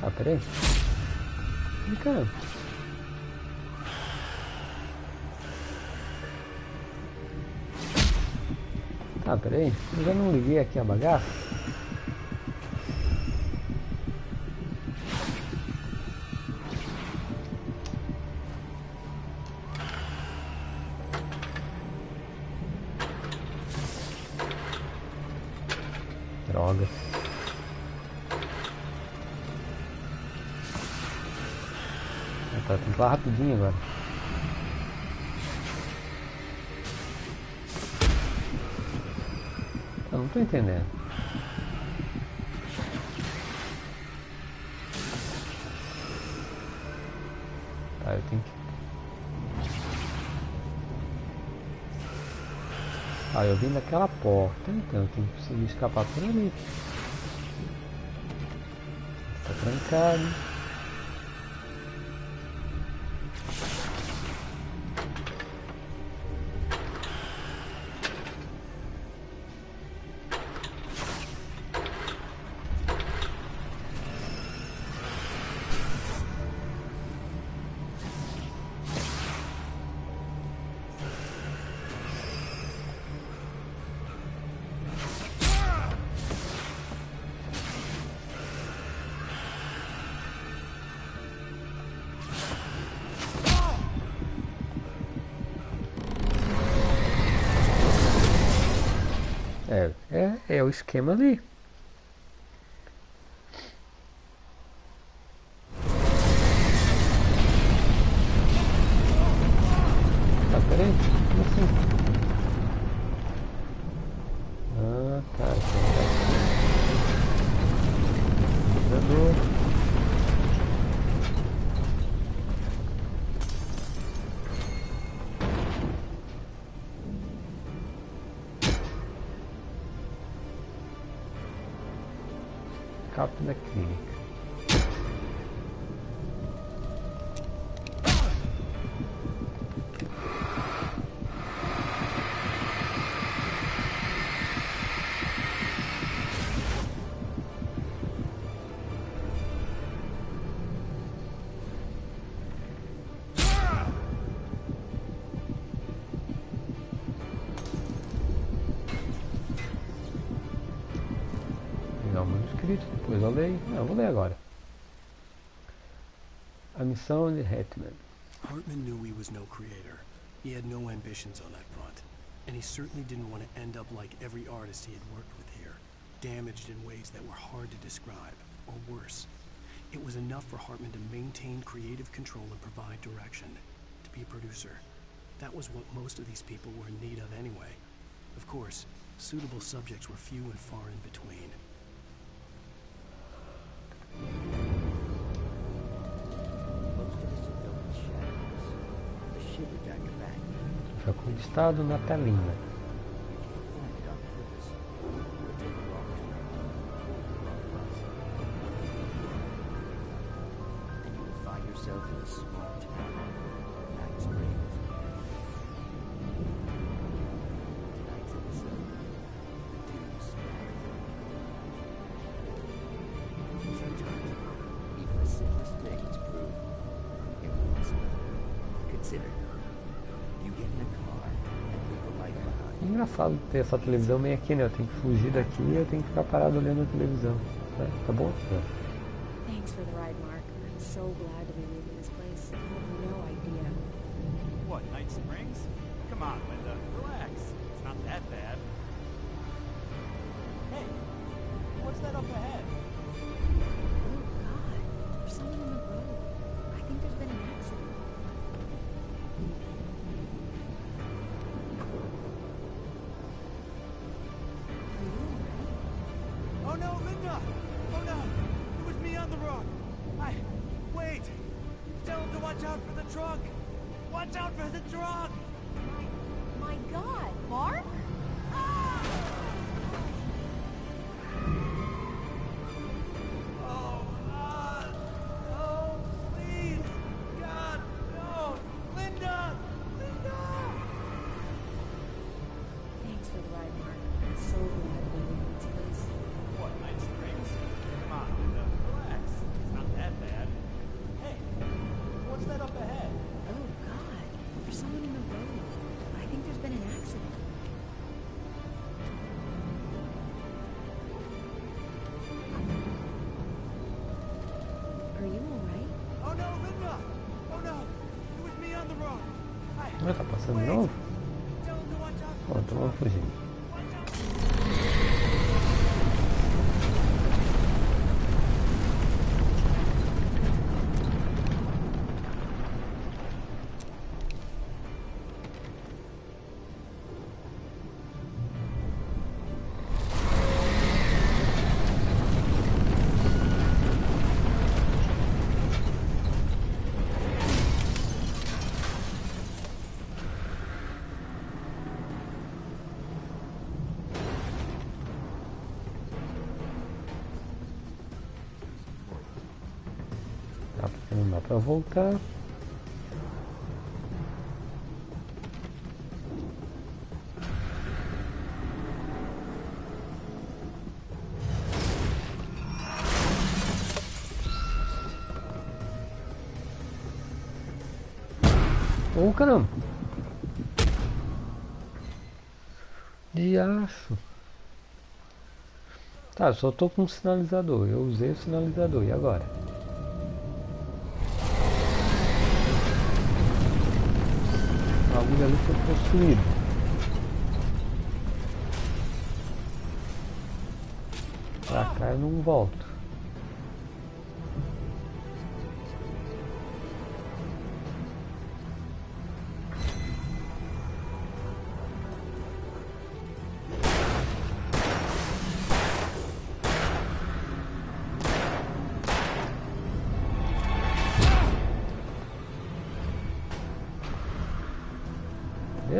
Tá, peraí. Ih, caramba. Tá, peraí. Eu já não liguei aqui a bagaça. Droga. Tá, tem que ir lá rapidinho agora. Eu não tô entendendo. Tá, eu tenho que... Ah, eu vim daquela porta, então eu tenho que conseguir escapar por ali. Tá trancado. É o esquema ali. sinalizador. Capa da clínica. Depois eu leio. Não, eu vou ler agora. A missão de Hetman. Hartman knew he was no creator. He had no ambitions on that front. And he certainly didn't want to end up like every artist he had worked with here, damaged in ways that were hard to describe, or worse. It was enough for Hartman to maintain creative control and provide direction, to be a producer. That was what most of these people were in need of anyway. Of course, suitable subjects were few and far in between. Foi conquistado na telinha. Engraçado ter essa televisão bem aqui, né? Eu tenho que fugir daqui e eu tenho que ficar parado olhando a televisão. Tá bom? Thanks for the ride, Mark. I'm so glad to be leaving this place. I have no idea. What, Night Springs? Come on, Linda. Relax. It's not that bad. Hey, what's that up ahead? Oh, God. There's someone in the road. I think there's been an accident. Oh no, Linda! Oh no! It was me on the road! Wait! Tell him to watch out for the truck! Watch out for the truck! My God, Mark? Oh, God! Oh, please! God, no! Linda! Linda! Thanks for the ride, Mark. I'm so glad to be leaving this place. What, Night Springs? Come on, Linda. Relax. It's not that bad. Hey, what's that up ahead? Oh, God. There's someone in the road. I think there's been an accident. Are you alright? Oh no, Linda! Oh no! It was me on the road! Tá passando de novo? Bom, então vamos fugir. Não dá pra voltar. Ô, caramba! Diacho! Tá, eu só tô com um sinalizador. Eu usei o sinalizador. E agora? A agulha ali foi possuída. Pra cá eu não volto.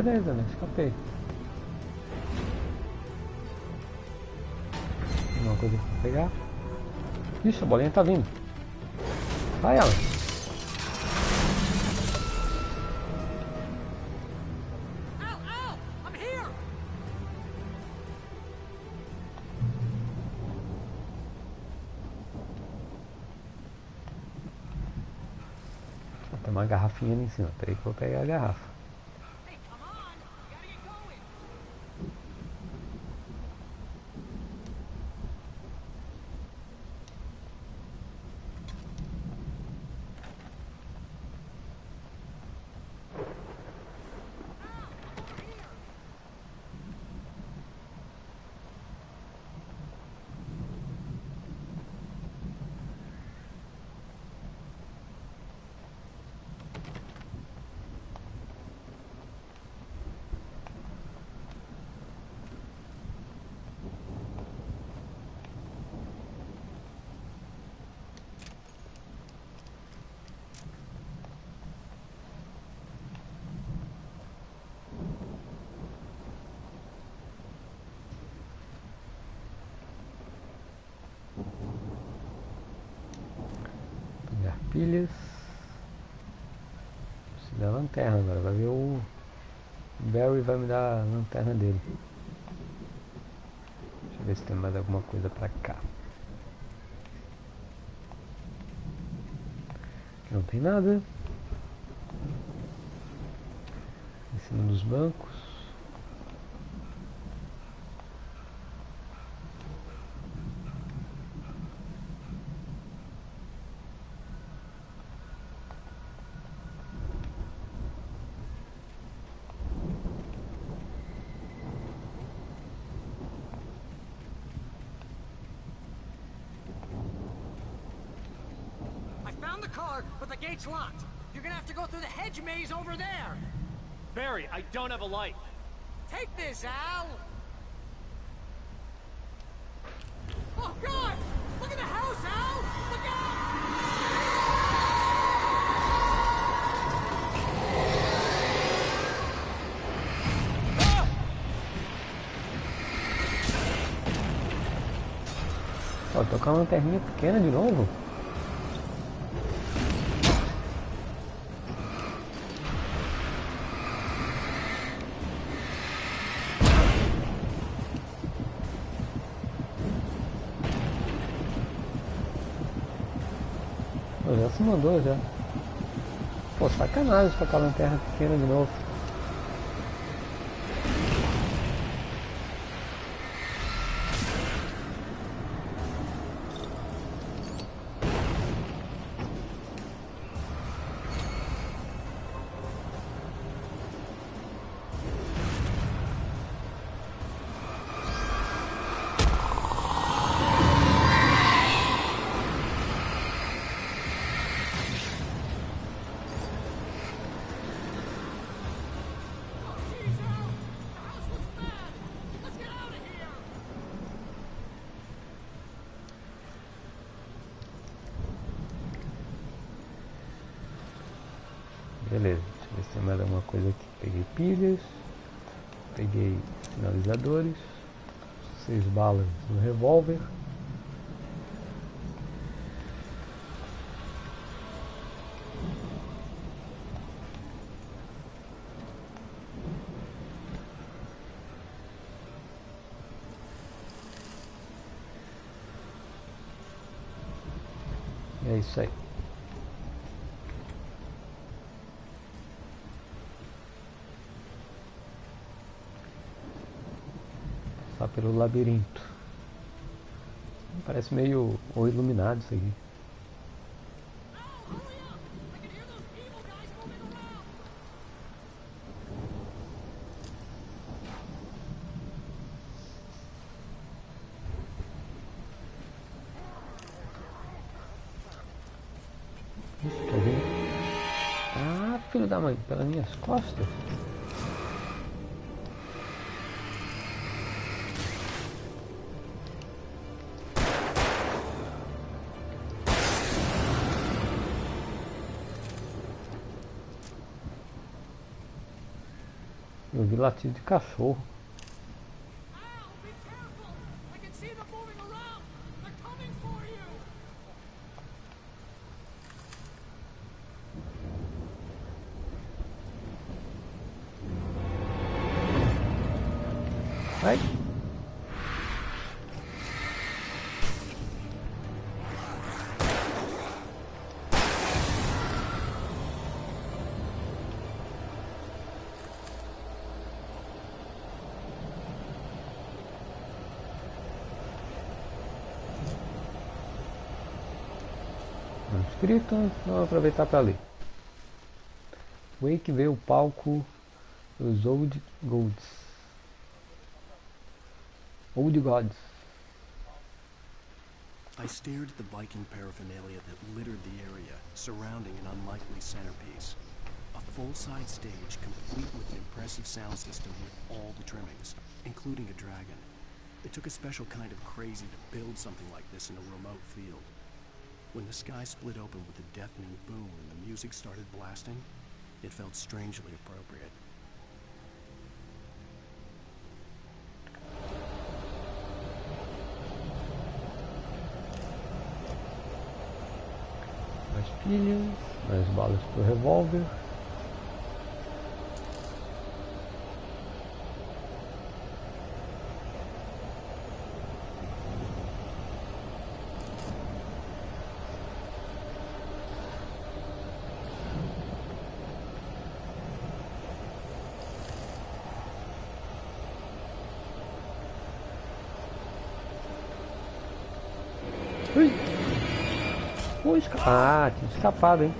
Beleza, né? Escapei. Uma coisa pra pegar. Ixi, a bolinha tá vindo. Vai, ela. Tem uma garrafinha ali em cima. Peraí que eu vou pegar a garrafa. Pilhas. Preciso da lanterna agora. Vai ver o Barry vai me dar a lanterna dele. Deixa eu ver se tem mais alguma coisa pra cá. Aqui não tem nada. Em cima dos bancos. Found the car, but the gate's locked. You're gonna have to go through the hedge maze over there. Barry, I don't have a light. Take this, Al. Oh, God! Look at the house, Al! Look Ó, tô com uma lanterninha pequena de novo. Já se mandou já. Pô, sacanagem com aquela lanterna pequena de novo. Beleza, deixa eu ver se tem mais alguma coisa aqui. Peguei pilhas, peguei sinalizadores, 6 balas no revólver. E é isso aí. Pelo labirinto. Parece meio ou iluminado isso aqui. Tô vendo. Ah, filho da mãe, pelas minhas costas. Eu vi latido de cachorro. Vai. Inscrito, vamos aproveitar para ler. Wake vê o palco dos Old Gods. I stared at the Viking paraphernalia that littered the area, surrounding an unlikely centerpiece. A full-size stage complete with an impressive sound system with all the trimmings, including a dragon. It took a special kind of crazy to build something like this in a remote field. When the sky split open with a deafening boom and the music started blasting, it felt strangely appropriate. Mais pilhas, mais balas pro revólver. Ui! Ah, tinha escapado, hein?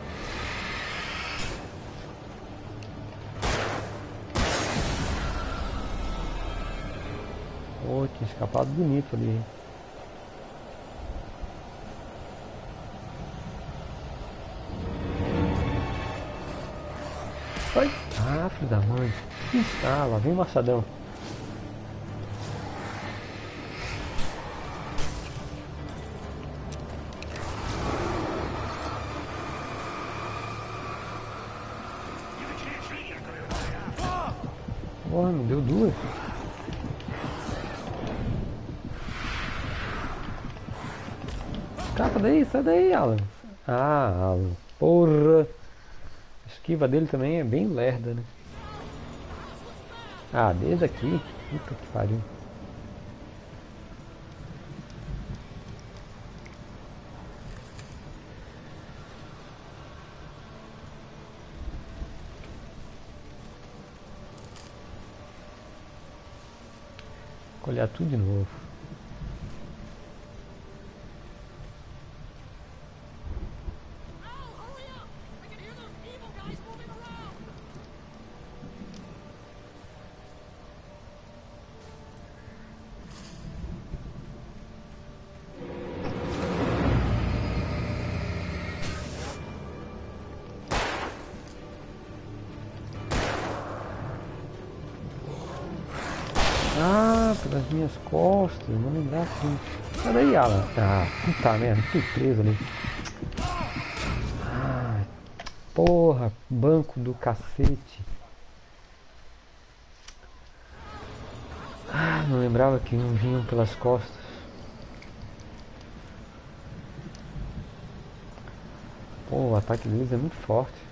Oh, tinha escapado bonito ali, hein? Ai! Ah, filho da mãe! Ah, lá vem o machadão. Porra, não deu duas. Escapa daí, sai daí, Alan. Ah, Alan. Porra. A esquiva dele também é bem lerda, né? Ah, desde aqui. Puta que pariu. Olhar tudo de novo. Ah, pelas minhas costas, não lembrar assim. Sai daí, Alan. Ah, puta merda, fiquei preso ali. Ah, porra, banco do cacete. Ah, não lembrava que não vinham pelas costas. Pô, o ataque deles é muito forte.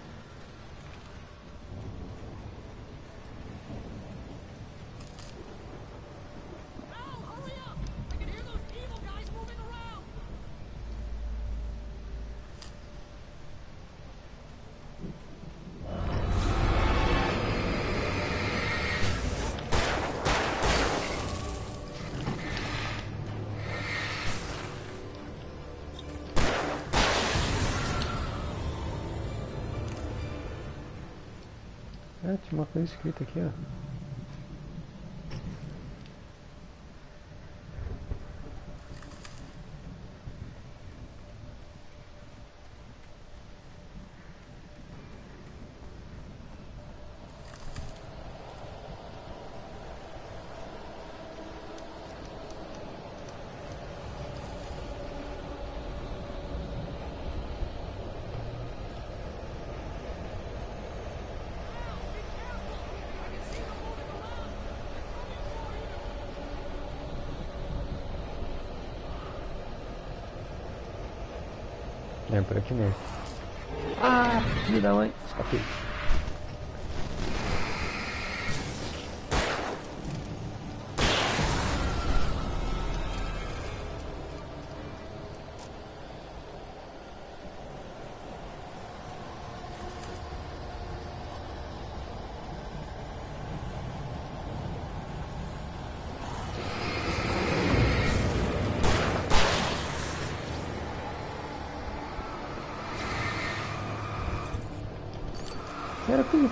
Ah, tinha uma coisa escrita aqui, ó. É por aqui mesmo. Ah, filho da mãe, escapei.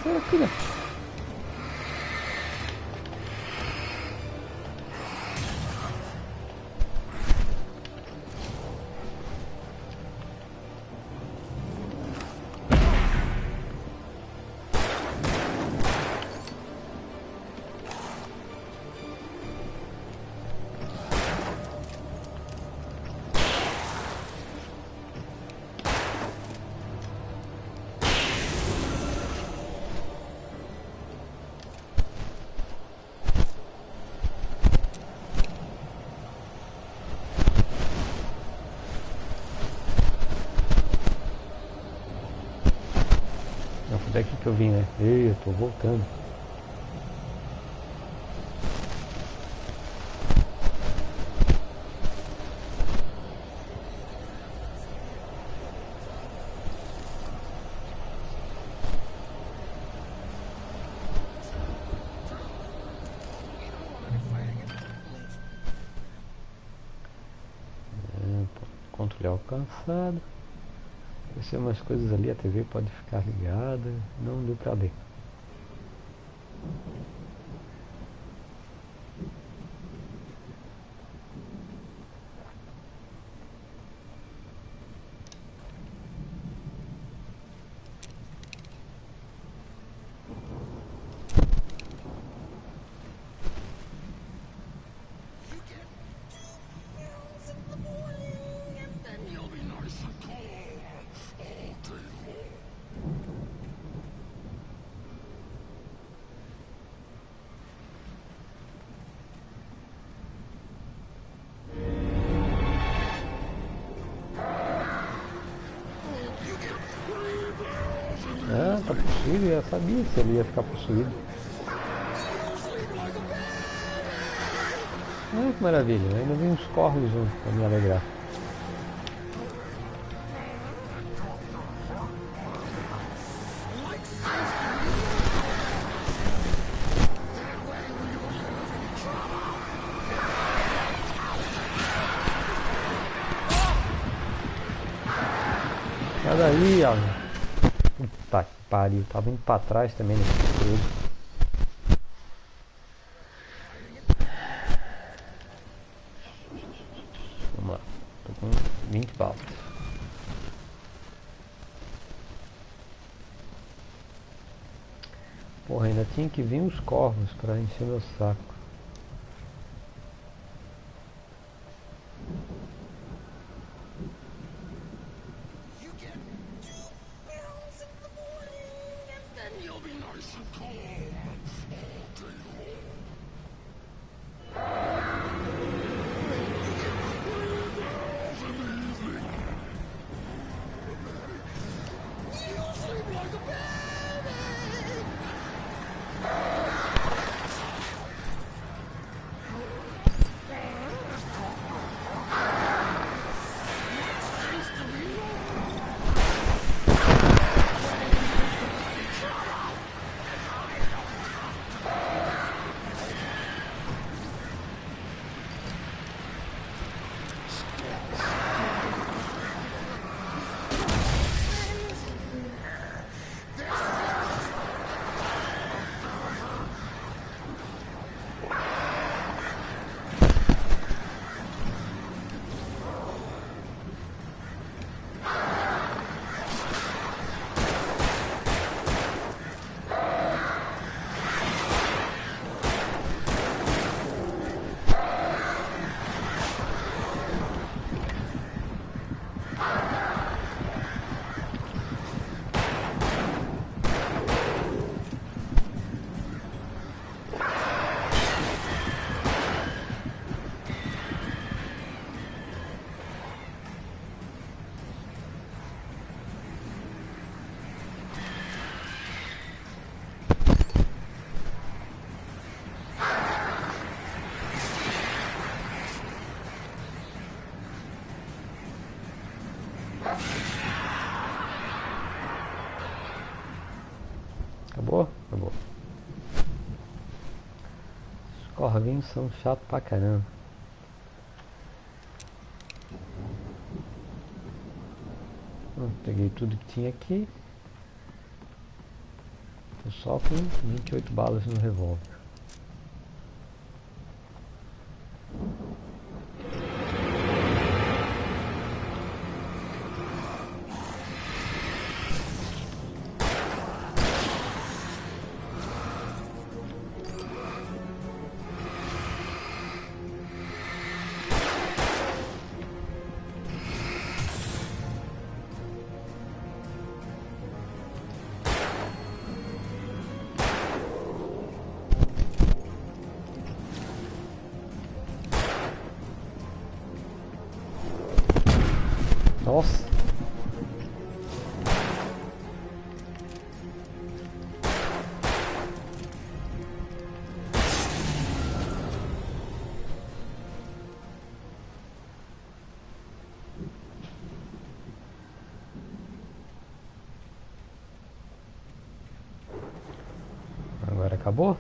Sai daqui, né? Daqui que eu vim, né? Ei, eu tô voltando. Controle alcançado. Apareceu umas coisas ali, a TV pode ficar ligada, não deu pra ler. Ah, tá possuído, eu já sabia se ele ia ficar possuído. Ah, que maravilha, ainda vi uns corvos juntos pra me alegrar. Sai daí, ó. Puta que pariu, tava indo pra trás também nesse jogo. Vamos lá, tô com 20 balas. Porra, ainda tinha que vir os corvos pra encher meu saco. Acabou? Acabou. Os corvinhos são chatos pra caramba. Peguei tudo que tinha aqui. Tô só com 28 balas no revólver. Nossa! Agora acabou?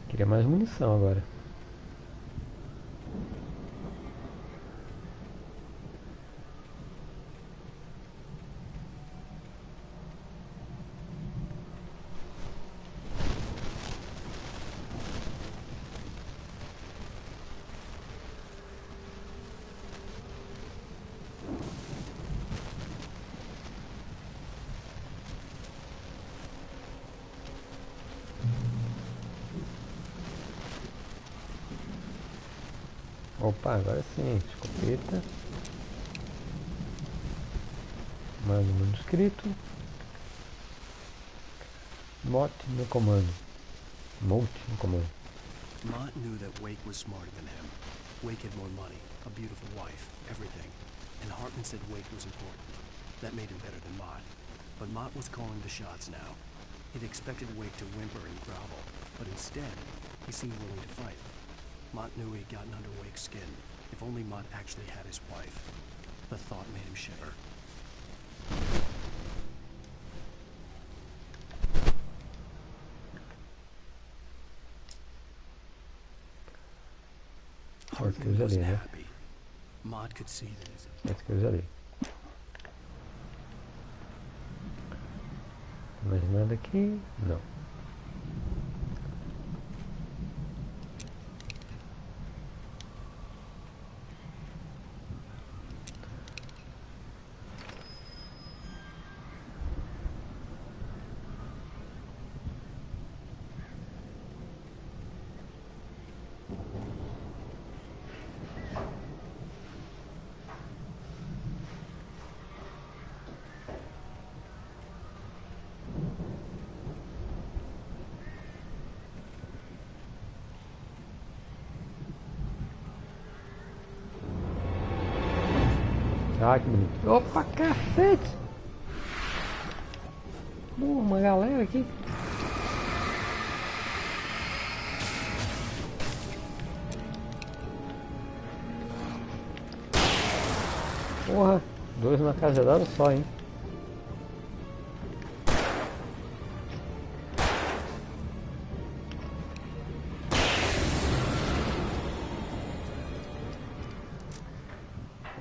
Queria mais munição agora. Opa, agora sim, escopeta. Mais um manuscrito. Mote no comando. Mote no comando. Mott knew that Wake was smarter than him. Wake had more money, a beautiful wife, everything. And Hartman said Wake was important. That made him better than Mott. But Mott was calling the shots now. He'd expected Wake to whimper and grovel, but instead, he seemed willing to fight. Mott knew he'd gotten under Wake's skin. If only Mott actually had his wife. The thought made him shiver. Hartman wasn't happy. Mott could see this. Esse que eu já li. Mais nada aqui? Não. Ah, que bonito. Opa, cacete! Uma galera aqui. Porra, dois na cajadada só, hein?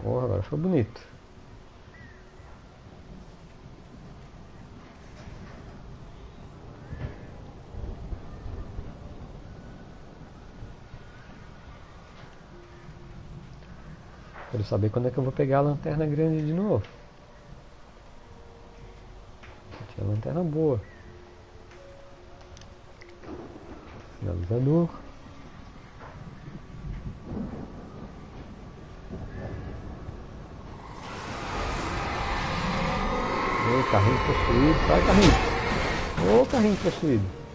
Porra, agora foi bonito. Quero saber quando é que eu vou pegar a lanterna grande de novo. Tinha lanterna boa. Sinalizador. Ô, carrinho possuído. Sai, carrinho. Ô, carrinho possuído.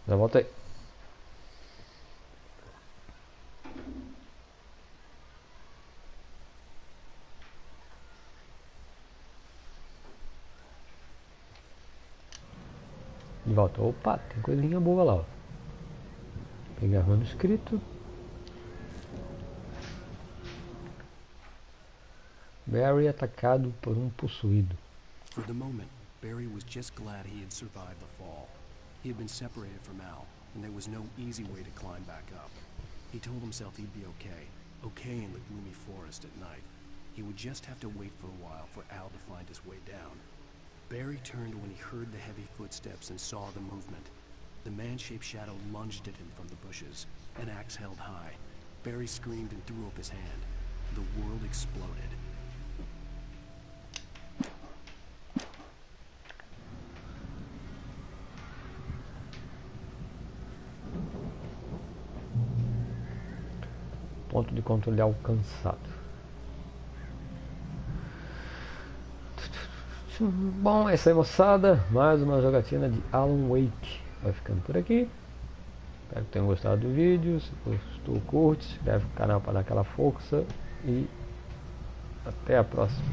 Já voltei. De volta. Opa, tem coisinha boa lá, ó. Pegar manuscrito. Barry atacado por possuído. For the moment, Barry was just glad he had survived the fall. He had been separated from Al, and there was no easy way to climb back up. He told himself he'd be okay in the gloomy forest at night. He would just have to wait for a while for Al to find his way down. Barry turned when he heard the heavy footsteps and saw the movement. The man-shaped shadow lunged at him from the bushes, an axe held high. Barry screamed and threw up his hand. The world exploded. Ponto de controle alcançado. Bom, é isso aí, moçada. Mais uma jogatina de Alan Wake. Vai ficando por aqui. Espero que tenham gostado do vídeo. Se gostou, curte, se inscreve no canal para dar aquela força. E até a próxima.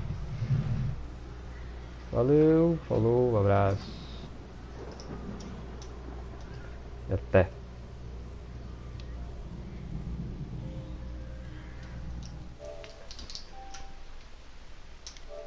Valeu, falou, abraço. E até.